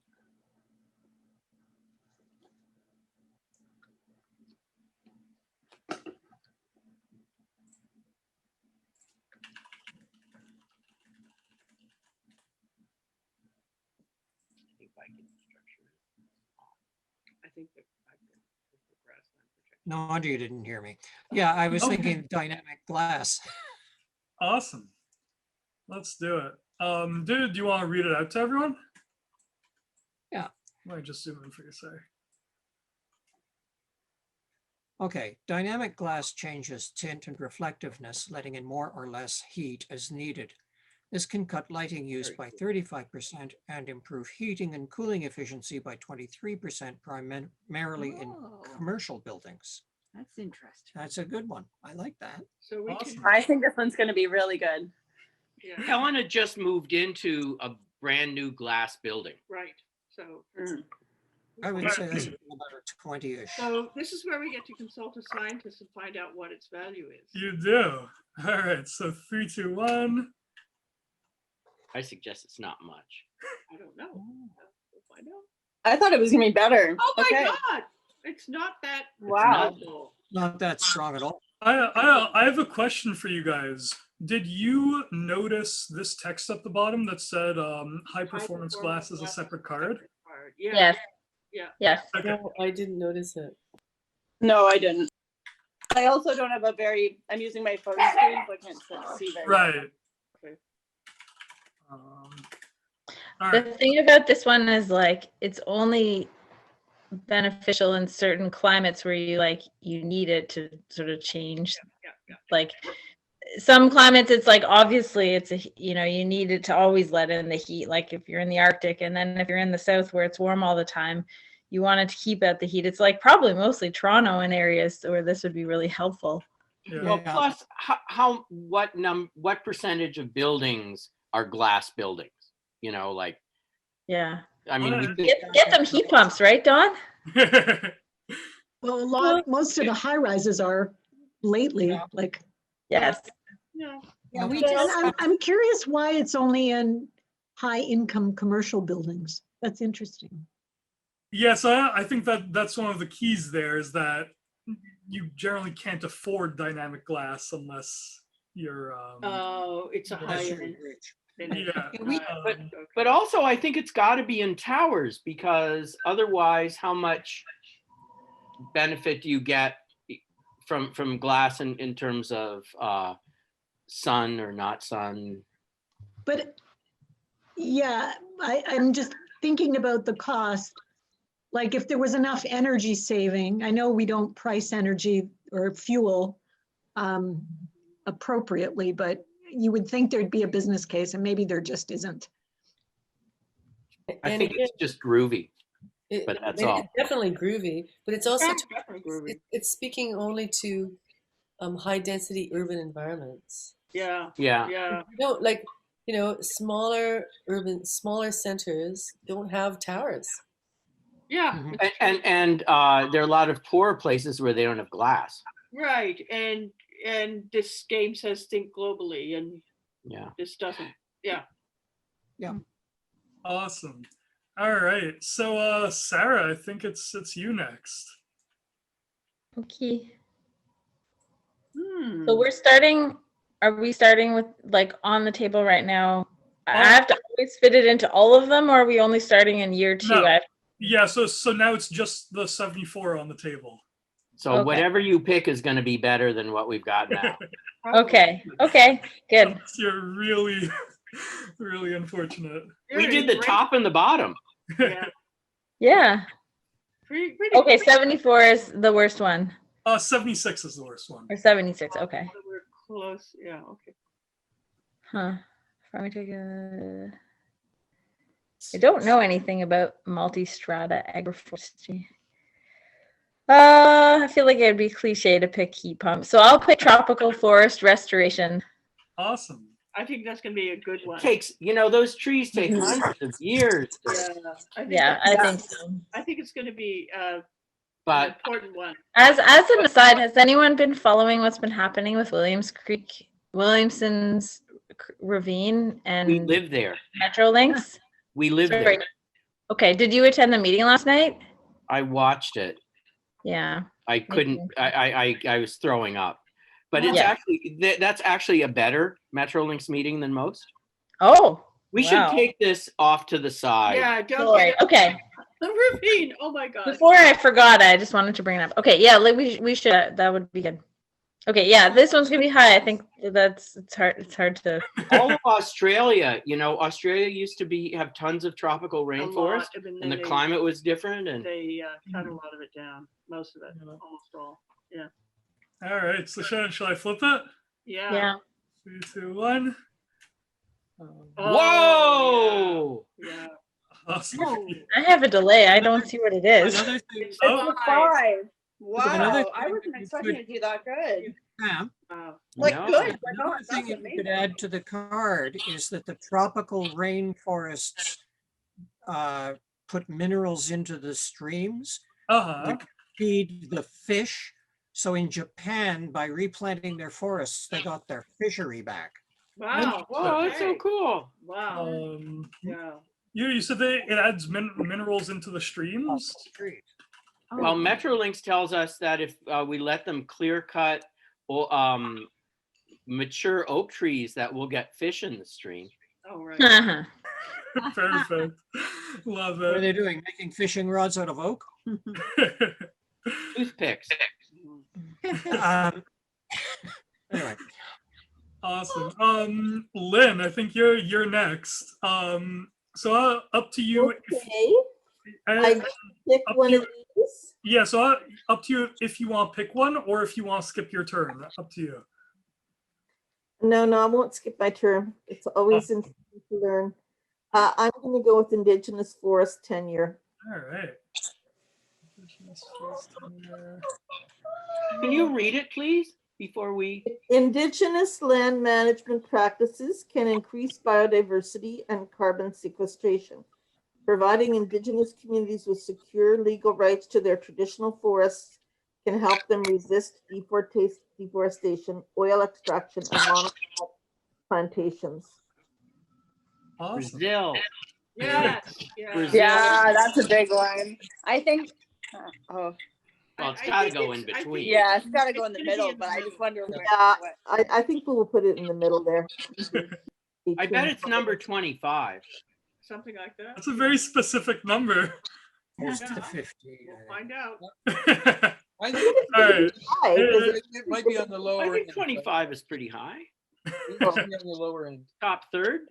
I think the grassland projection. No wonder you didn't hear me. Yeah, I was Okay. thinking dynamic glass. Awesome. Let's do it. Do you want to read it out to everyone? Yeah. Let me just zoom in for you, say. Okay, dynamic glass changes tint and reflectiveness, letting in more or less heat as needed. This can cut lighting use by 35% and improve heating and cooling efficiency by 23%, primarily in commercial buildings. That's interesting. That's a good one. I like that. So we Awesome. can, I think this one's going to be really good. yeah, Helena just moved into a brand new glass building. right. So, I would say that's about a 20-ish. so this is where we get to consult a scientist and find out what its value is. You do. All right. So 3, 2, 1. I suggest it's not much. I don't know. We'll find out. I thought it was going to be better. Oh my Okay. God! It's not that. Wow. simple. Not that strong at all. I have a question for you guys. Did you notice this text at the bottom that said high performance glass is a separate card? Yeah. Yes. Yeah. Yes. Okay. No, I didn't notice it. No, I didn't. I also don't have I'm using my phone screen, so I can't see very well. Right. Okay. All The right. thing about this one is like it's only beneficial in certain climates where you need it to sort of change. Yeah. Like some climates, it's like obviously you need it to always let in the heat. Like if you're in the Arctic, and then if you're in the South where it's warm all the time, you want it to keep out the heat. It's like probably mostly Toronto and areas where this would be really helpful. Yeah. Well, plus, what percentage of buildings are glass buildings? You know, like, Yeah. I mean, we could- Get them heat pumps, right, Dawn? Well, most of the high rises are lately, like. Yes. Yeah. Yeah, we And just, I'm curious why it's only in high income commercial buildings. That's interesting. Yes, I think that's one of the keys there is that you generally can't afford dynamic glass unless you're. Oh, it's a high end. Yeah. we, but also I think it's got to be in towers, because otherwise, how much benefit do you get from glass in terms of sun or not sun? But yeah, I'm just thinking about the cost. Like if there was enough energy saving, I know we don't price energy or fuel appropriately, but you would think there'd be a business case, and maybe there just isn't. I think it's just groovy, but that's all. It's definitely groovy, but it's also Definitely groovy. it's speaking only to high density urban environments. Yeah. Yeah. Yeah. You don't smaller centers don't have towers. Yeah. And there are a lot of poorer places where they don't have glass. Right. And this game says think globally, and Yeah. this doesn't. Yeah. Yeah. Awesome. All right. So Sarah, I think it's you next. Okay. Hmm. So are we starting with like on the table right now? I have to always fit it into all of them, or are we only starting in year 2? No. Yeah, so now it's just the 74 on the table. So Okay. whatever you pick is going to be better than what we've got now. Okay, good. You're really, really unfortunate. We did the top and the bottom. Yeah. Yeah. Pretty Okay, 74 is the worst one. 76 is the worst one. Or 76, okay. We're close. Yeah. Okay. Huh. Let me take a... I don't know anything about multi-strata agroforestry. I feel like it'd be cliche to pick heat pump. So I'll pick tropical forest restoration. Awesome. I think that's going to be a good one. Takes, those trees take hundreds of years. Yeah. I think so. I think it's going to be But an important one. As an aside, has anyone been following what's been happening with Williamson's Ravine and we live there. Metrolinx? We live Sorry. there. Okay, did you attend the meeting last night? I watched it. Yeah. I couldn't. I was throwing up. But it's Yeah. actually that's actually a better Metrolinx meeting than most. Oh. We should take this off to the side. Yeah. Don't Sorry. get Okay. the ravine. Oh my God. Before I forgot, I just wanted to bring it up. Okay, yeah, like we should. That would be good. Okay, yeah, this one's gonna be high. I think it's hard. It's hard to. All of Australia, Australia used to have tons of tropical rainforest, and the climate was different. And they cut a lot of it down. Most of it, almost all. Yeah. All right. So shall I flip it? Yeah. Yeah. 3, 2, 1. Whoa! Yeah. Awesome. I have a delay. I don't see what it is. Another thing, It's a 5. Wow. Another I thing wasn't that you expecting could- to do that good. Pam, Like No. good, but another not thing that's that you could amazing. add to the card is that the tropical rainforests put minerals into the streams Uh-huh. to feed the fish. So in Japan, by replanting their forests, they got their fishery back. Wow. Whoa, that's so Okay. cool. Wow. Yeah. You said it adds minerals into the streams? Well, Metrolinx tells us that if we let them clear cut mature oak trees, that we'll get fish in the stream. Oh right. Uh-huh. Perfect. Love What are it. they doing? Making fishing rods out of oak? Toothpicks. Um, Anyway, Awesome. Lynn, I think you're next. So up to you. Okay, Uh, I pick up one to of these. Yeah, so up to you if you want to pick one or if you want to skip your turn. Up to you. No, I won't skip my turn. It's always interesting to learn. I'm going to go with indigenous forest tenure. All right. Indigenous forest tenure. Can you read it, please, before we? Indigenous land management practices can increase biodiversity and carbon sequestration. Providing Indigenous communities with secure legal rights to their traditional forests can help them resist deforestation, oil extraction, and monocrop plantations. Awesome. Brazil. Yes. Brazil. Yeah, that's a big one. I think. Oh, Well, it's I got to think go it's- in I think between. yeah, it's got to go in It's the gonna be middle, in the but I just middle. wonder where. Yeah, what- I think we will put it in the middle there. I bet it's number 25. Something like that. That's a very specific number. close Yeah. to 50. We'll find out. I think All right. High, because it might be on the I lower think end. 25 is pretty high. It might be on the lower end. Top third.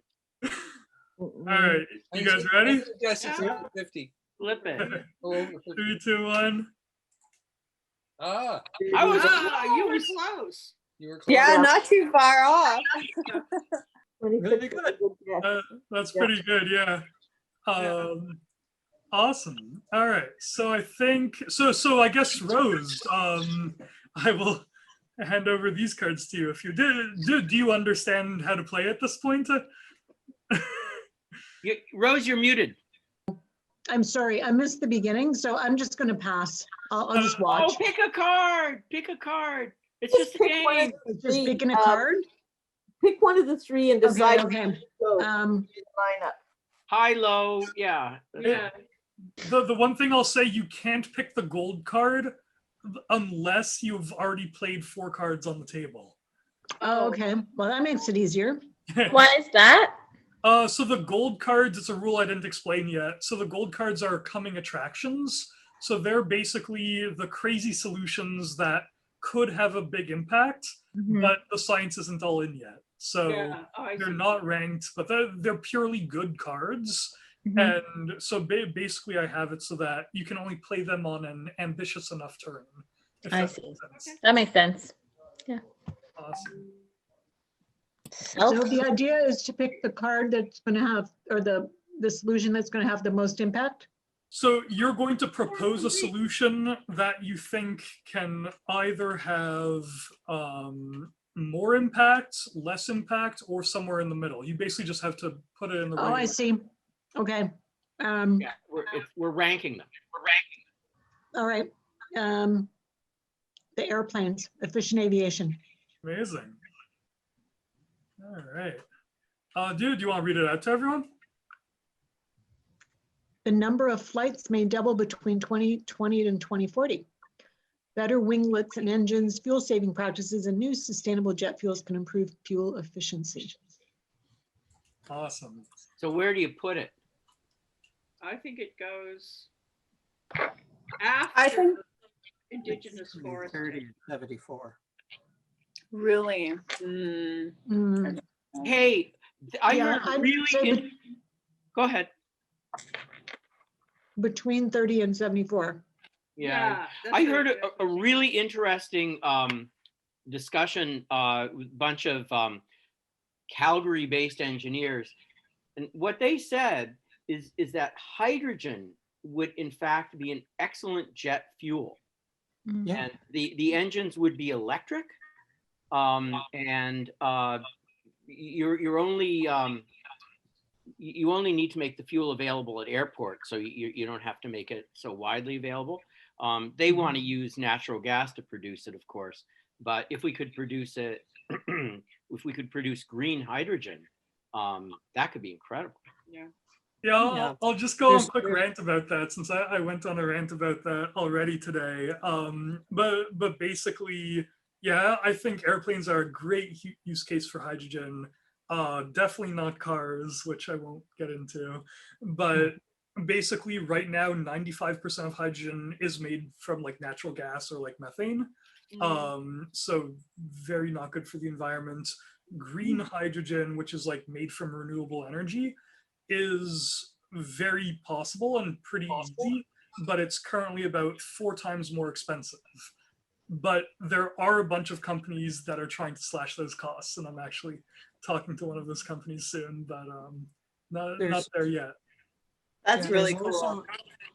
All right. You guys ready? Yes, it's Yeah. over 50. Flip it. Go over 50. 3, 2, 1. Ah, I was You were close. close. you were close. Yeah, not too far off. 26 Really is a good. guess. That's Yeah. pretty good. Yeah. Awesome. All right. So I think so I guess Rose, I will hand over these cards to you. If you do you understand how to play at this point? Rose, you're muted. I'm sorry, I missed the beginning, so I'm just going to pass. I'll just watch. Oh, pick a card. Pick a card. It's Just just a pick one of game. the Just three, picking a card? Pick one of the three and decide Okay. where to go in Um, the lineup. High, low. Yeah. Yeah. The one thing I'll say, you can't pick the gold card unless you've already played 4 cards on the table. oh, okay. Well, that makes it easier. Why is that? So the gold cards, it's a rule I didn't explain yet. So the gold cards are coming attractions. So they're basically the crazy solutions that could have a big impact, Mhm. but the science isn't all in yet. So Yeah. Oh, I they're see. not ranked, but they're purely good cards. Mhm. And so basically I have it so that you can only play them on an ambitious enough turn. If I that see. makes sense. That makes sense. Awesome. So the idea is to pick the card that's going to have, or the solution that's going to have the most impact? So you're going to propose a solution that you think can either have more impact, less impact, or somewhere in the middle. You basically just have to put it in the Oh, I right. see. Okay. Yeah. We're ranking them. All right. The airplanes, efficient aviation. Amazing. All right. Dude, do you want to read it out to everyone? The number of flights may double between 2020 and 2040. Better winglets and engines, fuel saving practices, and new sustainable jet fuels can improve fuel efficiency. Awesome. So where do you put it? I think it goes after I think indigenous forest. 30, 74. really. Mm, Hey, I Yeah, heard I'd really. say Go ahead. between 30 and 74. Yeah. that's I what heard it a really interesting discussion with a bunch of Calgary-based engineers, and what they said is that hydrogen would in fact be an excellent jet fuel, Yeah. and the engines would be electric, and you're only you only need to make the fuel available at airports, so you don't have to make it so widely available. They want to use natural gas to produce it, of course, but if we could produce it, if we could produce green hydrogen, that could be incredible. Yeah. Yeah, Yeah. I'll just go on a There's- quick rant about that since I went on a rant about that already today. But basically, yeah, I think airplanes are a great use case for hydrogen. Definitely not cars, which I won't get into. But basically, right now, 95% of hydrogen is made from like natural gas or like methane. So very not good for the environment. Green hydrogen, which is like made from renewable energy, is very possible and pretty easy, but it's currently about 4 times more expensive. But there are a bunch of companies that are trying to slash those costs, and I'm actually talking to one of those companies soon, but not there yet. That's Yeah, really there's cool. also-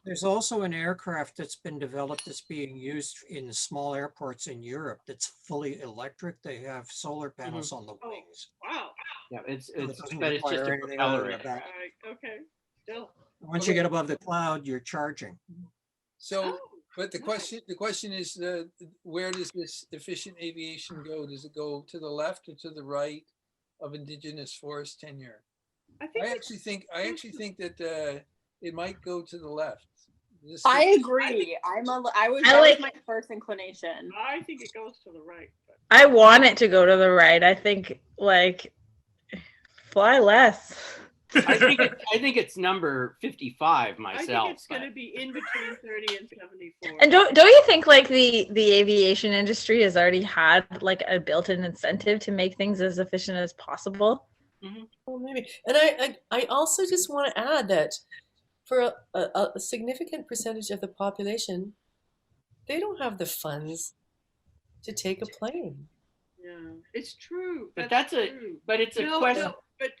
There's also an aircraft that's been developed that's being used in small airports in Europe that's fully electric. They have solar panels on the wings. Wow. Yeah, it's So it doesn't but it's just require a anything propeller. other than that. Okay. Still. Once you get above the cloud, you're charging. So, but the question is, where does this efficient aviation go? Does it go to the left or to the right of indigenous forest tenure? I actually think that it might go to the left. I agree. that was my first inclination. I think it goes to the right. But... I want it to go to the right. I think like fly less. I think it's number 55 myself. I think it's going to be in between 30 and 74. And don't you think like the aviation industry has already had like a built-in incentive to make things as efficient as possible? Well, maybe. And I also just want to add that for a significant percentage of the population, they don't have the funds to take a plane. Yeah, it's true. But true. It's a question. No, but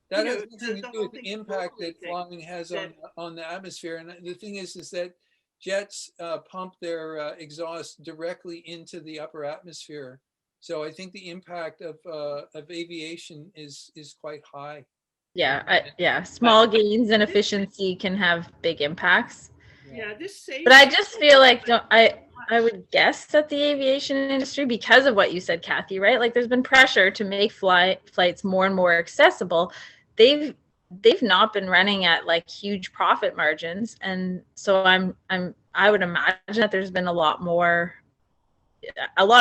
that has nothing to do with the impact that flying has on the atmosphere. And the thing is that jets pump their exhaust directly into the upper atmosphere. So I think the impact of aviation is quite high. Yeah, small gains in efficiency can have big impacts. Yeah, this saves. But I just feel like I would guess that the aviation industry, because of what you said, Kathy, right? Like there's been pressure to make flights more and more accessible. They've not been running at like huge profit margins, and so I would imagine that there's been a lot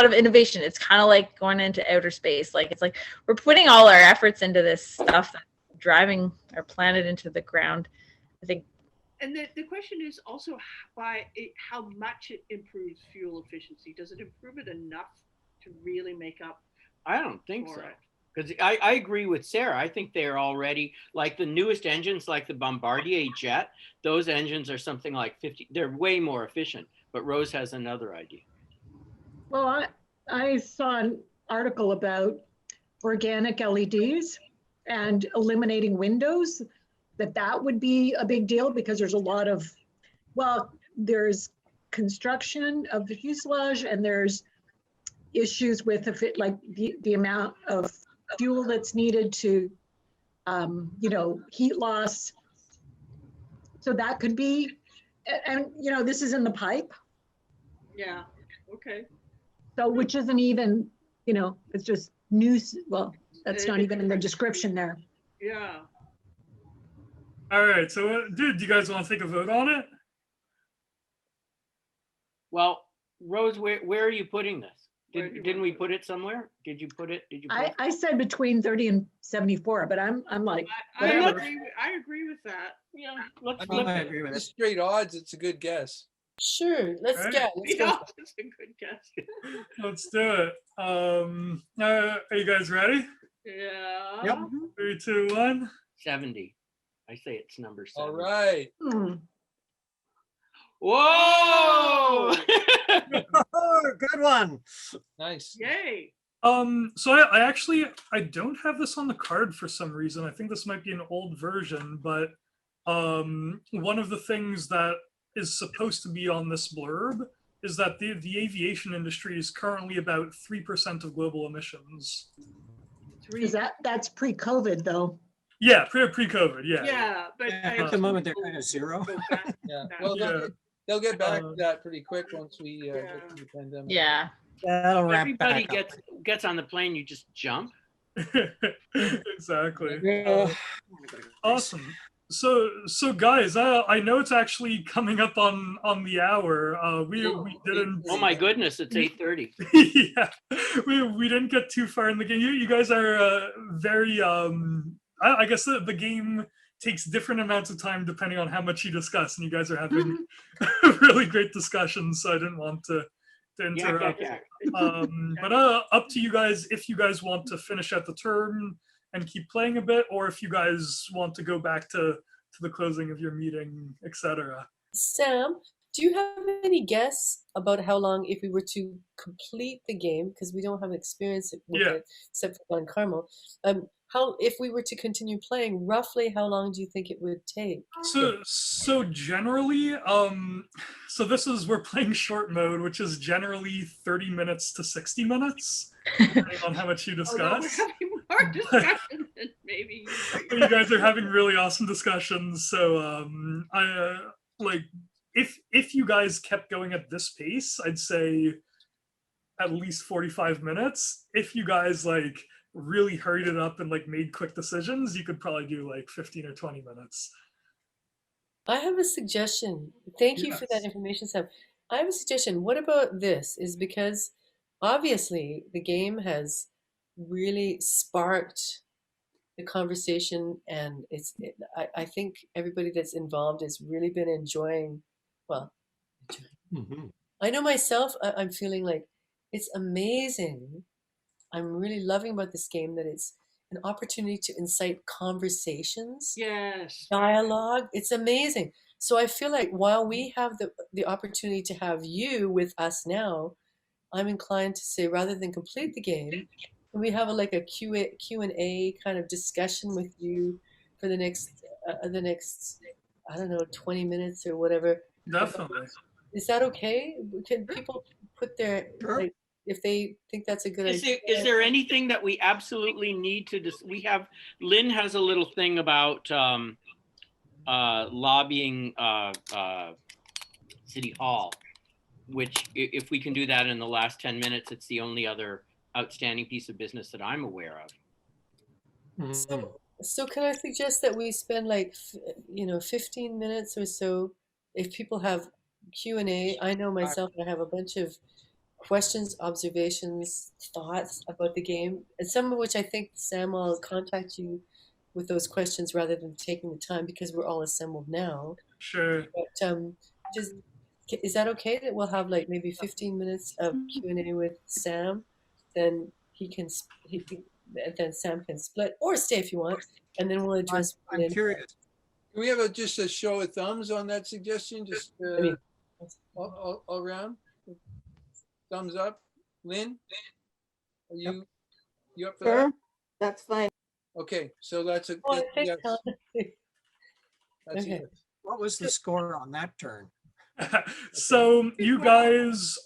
of innovation. It's kind of like going into outer space. Like it's like we're putting all our efforts into this stuff that's driving our planet into the ground. I think. And the question is also how much it improves fuel efficiency. Does it improve it enough to really make up? I don't think so. Because I agree with Sarah. I think they're already, like the newest engines, like the Bombardier jet, those engines are something like 50. They're way more efficient. But Rose has another idea. Well, I saw an article about organic LEDs and eliminating windows, that would be a big deal because there's a lot of, there's construction of the fuselage and there's issues with the amount of fuel that's needed to, heat loss. So that could be, and this is in the pipe. Yeah, okay. So which isn't even, it's just news. Well, that's not even in the description there. Yeah. All right, so do you guys want to take a vote on it? Well, Rose, where are you putting this? Didn't we put it somewhere? Did you put it? I said between 30 and 74, but I'm like, I agree with that. Yeah, let's I agree with it. Straight odds, it's a good guess. Sure, let's Right. go. Yeah, that's a good guess. Let's do it. Are you guys ready? Yeah. Yep. 3, 2, 1. 70. I say it's number 7. All right. Whoa! Good one. Nice. Yay. So I don't have this on the card for some reason. I think this might be an old version, but one of the things that is supposed to be on this blurb is that the aviation industry is currently about 3% of global emissions. That's pre-COVID though. Yeah, pre-COVID, yeah. Yeah, but At the moment, they're kind of zero. Yeah. Well, they'll get back to that pretty quick once we get to the pandemic. Yeah. That'll ramp Everybody back gets on the plane, you just jump. Exactly. up. Awesome. So guys, I know it's actually coming up on the hour. We didn't. Oh my goodness, it's 8:30. Yeah, we didn't get too far in the game. You guys are very. I guess the game takes different amounts of time depending on how much you discuss, and you guys are having really great discussions. So I didn't want to interrupt. But up to you guys if you guys want to finish out the turn and keep playing a bit, or if you guys want to go back to the closing of your meeting, etc. Sam, do you have any guess about how long, if we were to complete the game, because we don't have experience with it except for on Carmel, how, if we were to continue playing, roughly how long do you think it would take? So generally, so we're playing short mode, which is generally 30 minutes to 60 minutes, depending on how much you discuss. Oh, no, we're having more discussion than maybe. You guys are having really awesome discussions. So I like if you guys kept going at this pace, I'd say at least 45 minutes. If you guys like really hurried it up and like made quick decisions, you could probably do like 15 or 20 minutes. I have a suggestion. Thank you for that information, Sam. I have a suggestion. What about this? Is because obviously the game has really sparked the conversation, and I think everybody that's involved has really been enjoying. Well, I know myself. I'm feeling like it's amazing. I'm really loving about this game that it's an opportunity to incite conversations, dialogue. It's amazing. So I feel like while we have the opportunity to have you with us now, I'm inclined to say rather than complete the game, we have a Q&A kind of discussion with you for the next I don't know 20 minutes or whatever. Definitely. Is that okay? Can people put their like, if they think that's a good idea? Is there anything that we absolutely need to we have, Lynn has a little thing about lobbying City Hall, which if we can do that in the last 10 minutes, it's the only other outstanding piece of business that I'm aware of. So can I suggest that we spend like, 15 minutes or so, if people have Q&A. I know myself, I have a bunch of questions, observations, thoughts about the game, and some of which I think Sam will contact you with those questions rather than taking the time because we're all assembled now. Sure. But is that okay that we'll have like maybe 15 minutes of Q&A with Sam? Then then Sam can split or stay if you want, and then we'll address. I'm curious. Can we have just a show of thumbs on that suggestion? Just all around. Thumbs up. Lynn, are you up for that? That's fine. Okay, so that's a yes. Okay. What was the score on that turn? So you guys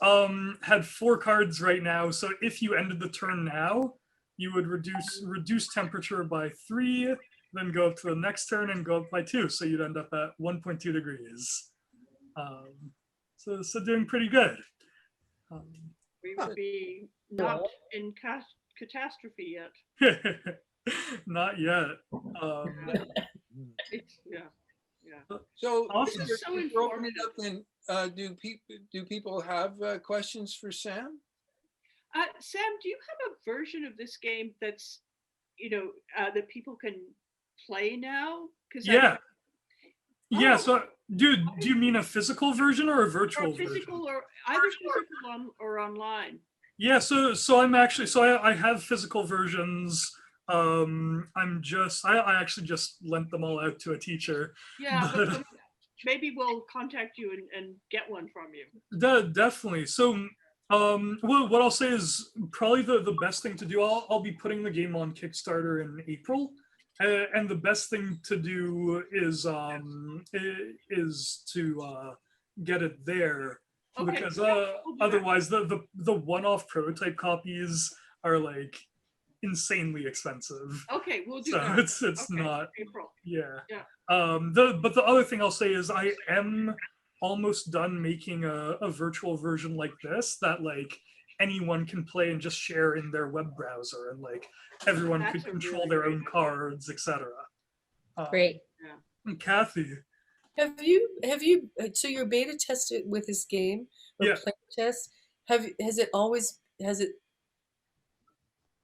had 4 cards right now. So if you ended the turn now, you would reduce temperature by 3, then go up to the next turn and go up by 2. So you'd end up at 1.2 degrees. So doing pretty good. We would be not in catastrophe yet. Not yet. So, awesome. So open it up, and do people have questions for Sam? Sam, do you have a version of this game that's, that people can play now? Yeah. So, do you mean a physical version or a virtual version? Physical or either physical or online. Yeah. So I'm actually I have physical versions. I actually just lent them all out to a teacher. Yeah, but maybe we'll contact you and get one from you. Definitely. So, what I'll say is probably the best thing to do. I'll be putting the game on Kickstarter in April, and the best thing to do is to get it there, because otherwise the one-off prototype copies are like insanely expensive. Okay, we'll do so that. It's not April. Yeah. Yeah. But the other thing I'll say is I am almost done making a virtual version like this that like anyone can play and just share in their web browser, and like everyone could control their own cards, etc. Great. And Kathy. So you're beta tested with this game or Yeah. play test?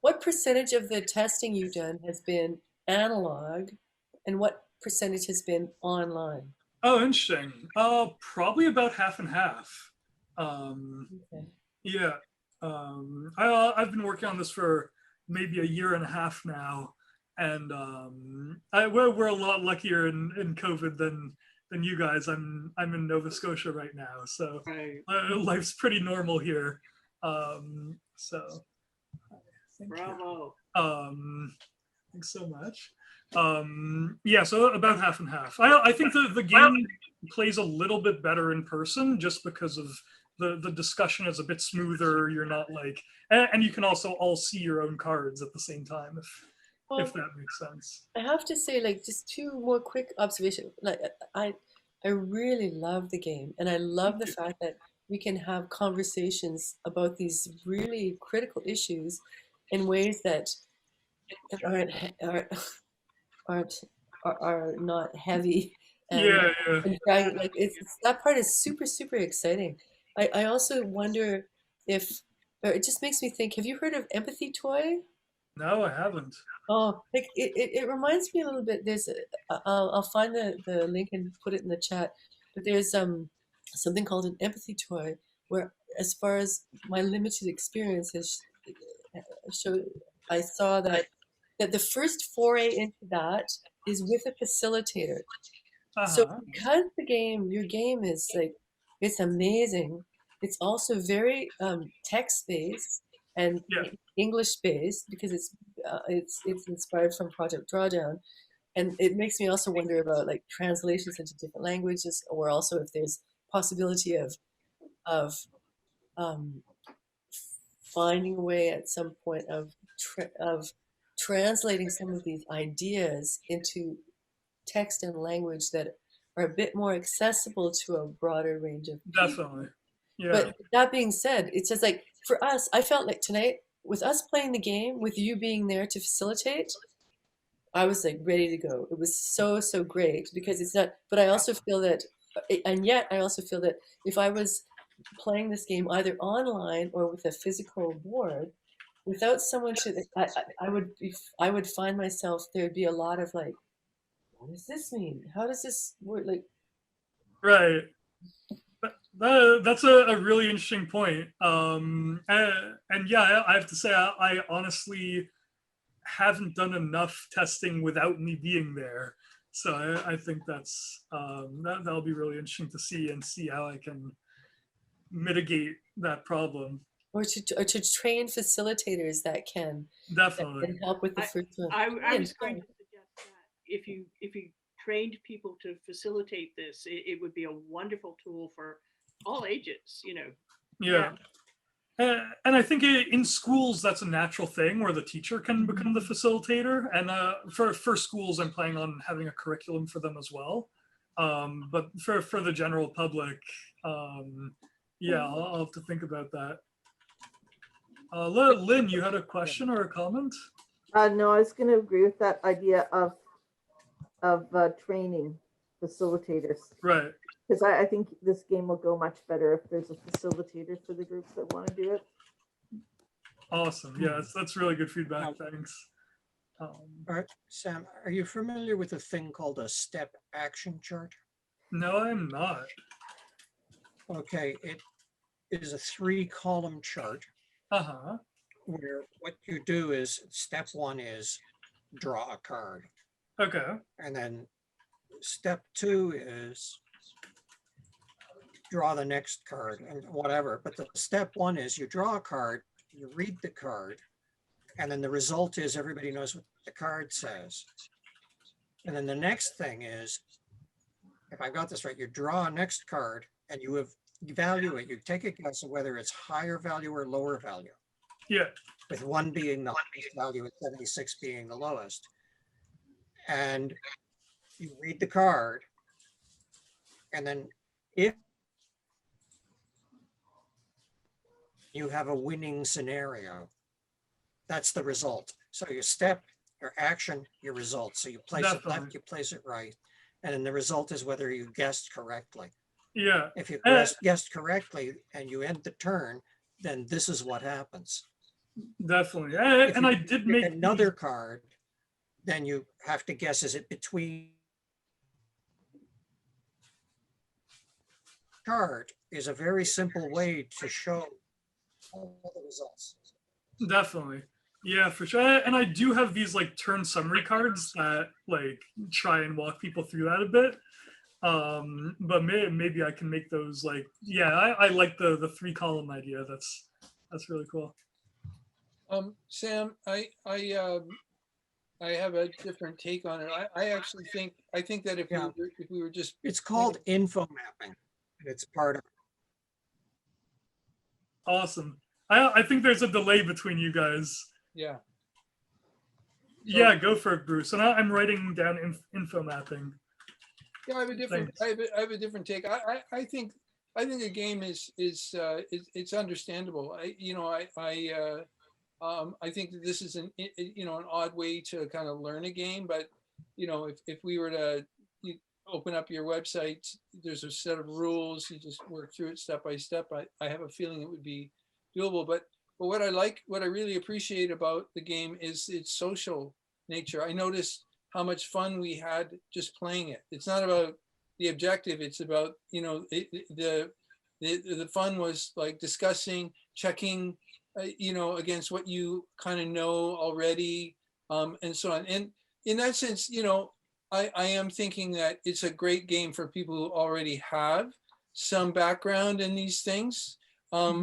What percentage of the testing you've done has been analog and what percentage has been online? Oh, interesting. Probably about half and half. Okay. Yeah. I've been working on this for maybe a year and a half now, and we're a lot luckier in COVID than you guys. I'm in Nova Scotia right now, so Right. life's pretty normal here. So thank you. Bravo. Thanks so much. Yeah, so about half and half. I think the game plays a little bit better in person just because of the discussion is a bit smoother. You're not like, and you can also all see your own cards at the same time, if that makes sense. I have to say, like, just two more quick observations. Like, I really love the game, and I love the fact that we can have conversations about these really critical issues in ways that are not heavy. And, like it's that part is super exciting. I also wonder if, or it just makes me think. Have you heard of Empathy Toy? No, I haven't. Oh, like it reminds me a little bit. I'll find the link and put it in the chat. But there's something called an empathy toy where, as far as my limited experience has showed, I saw that the first foray into that is with a facilitator. So because your game is like, it's amazing. It's also very text-based and English-based because it's inspired from Project Drawdown, and it makes me also wonder about like translations into different languages, or also if there's possibility of finding a way at some point of translating some of these ideas into text and language that are a bit more accessible to a broader range of people. Definitely. Yeah. But that being said, it's just like for us, I felt like tonight with us playing the game, with you being there to facilitate, I was like ready to go. It was so great because it's not, but I also feel that, and yet I also feel that if I was playing this game either online or with a physical board, without someone to, I would find myself, there'd be a lot of like, what does this mean? How does this work? Like, right. That's a really interesting point. And yeah, I have to say, I honestly haven't done enough testing without me being there. So I think that'll be really interesting to see how I can mitigate that problem. Or to train facilitators that can definitely help with the first one. I was going to suggest that if you trained people to facilitate this, it would be a wonderful tool for all ages, you know. Yeah. And I think in schools, that's a natural thing where the teacher can become the facilitator. And for schools, I'm planning on having a curriculum for them as well. But for the general public, yeah, I'll have to think about that. Lynn, you had a question or a comment? No, I was going to agree with that idea of training facilitators. Right. Because I think this game will go much better if there's a facilitator for the groups that want to do it. Awesome. Yeah, that's really good feedback. Thanks. All right, Sam, are you familiar with a thing called a step action chart? No, I'm not. Okay, it is a 3-column chart. Where what you do is step 1 is draw a card. Okay. And then step 2 is draw the next card and whatever. But the step 1 is you draw a card, you read the card, and then the result is everybody knows what the card says. And then the next thing is, if I got this right, you draw a next card and you evaluate, you take a guess of whether it's higher value or lower value. Yeah. With 1 being the highest value and 76 being the lowest. And you read the card, and then if you have a winning scenario, that's the result. So your step, your action, your result. So you place it left, you place it right. And then the result is whether you guessed correctly. Yeah. If you Uh, guessed correctly and you end the turn, then this is what happens. Definitely. If And you I did pick make another card, then you have to guess, is it between? Chart is a very simple way to show all the results. Definitely. Yeah, for sure. And I do have these like turn summary cards that like try and walk people through that a bit. But maybe I can make those like, yeah, I like the 3-column idea. That's really cool. Sam, I have a different take on it. I actually think that if Yeah. we were just It's called info mapping. And it's part of Awesome. I think there's a delay between you guys. yeah. Yeah, go for it, Bruce. And I'm writing down info mapping. Yeah, I have a different. Thanks. I have a different take. I think a game is it's understandable. I think that this is an odd way to kind of learn a game, but if we were to open up your website, there's a set of rules. You just work through it step by step. I have a feeling it would be doable. But what I really appreciate about the game is its social nature. I noticed how much fun we had just playing it. It's not about the objective. It's about the fun was like discussing, checking, against what you kind of know already, and so on. And in that sense, I am thinking that it's a great game for people who already have some background in these things. But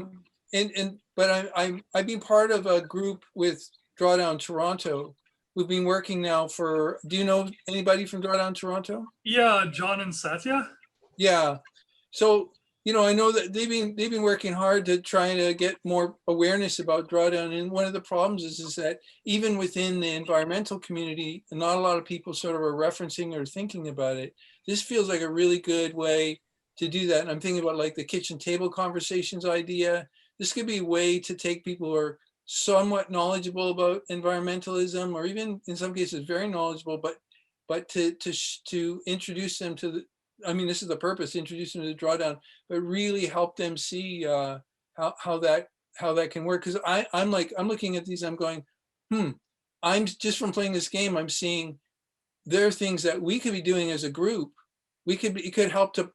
I've been part of a group with Drawdown Toronto. We've been working now for. Do you know anybody from Drawdown Toronto? Yeah, John and Satya. Yeah. So I know that they've been working hard to try to get more awareness about drawdown. And one of the problems is that even within the environmental community, not a lot of people sort of are referencing or thinking about it. This feels like a really good way to do that. And I'm thinking about like the kitchen table conversations idea. This could be a way to take people who are somewhat knowledgeable about environmentalism, or even in some cases very knowledgeable, but to introduce them to the. I mean, this is the purpose: introduce them to the drawdown, but really help them see how that can work. Because I'm looking at these, I'm going, I'm just from playing this game, I'm seeing there are things that we could be doing as a group. It could help to,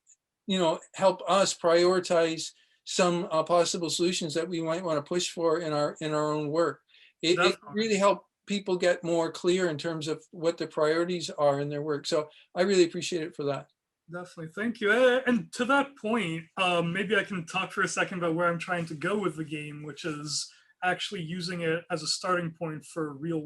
help us prioritize some possible solutions that we might want to push for in our own work. It really helped people get more clear in terms of what the priorities are in their work. So I really appreciate it for that. Definitely, thank you. And to that point, maybe I can talk for a second about where I'm trying to go with the game, which is actually using it as a starting point for real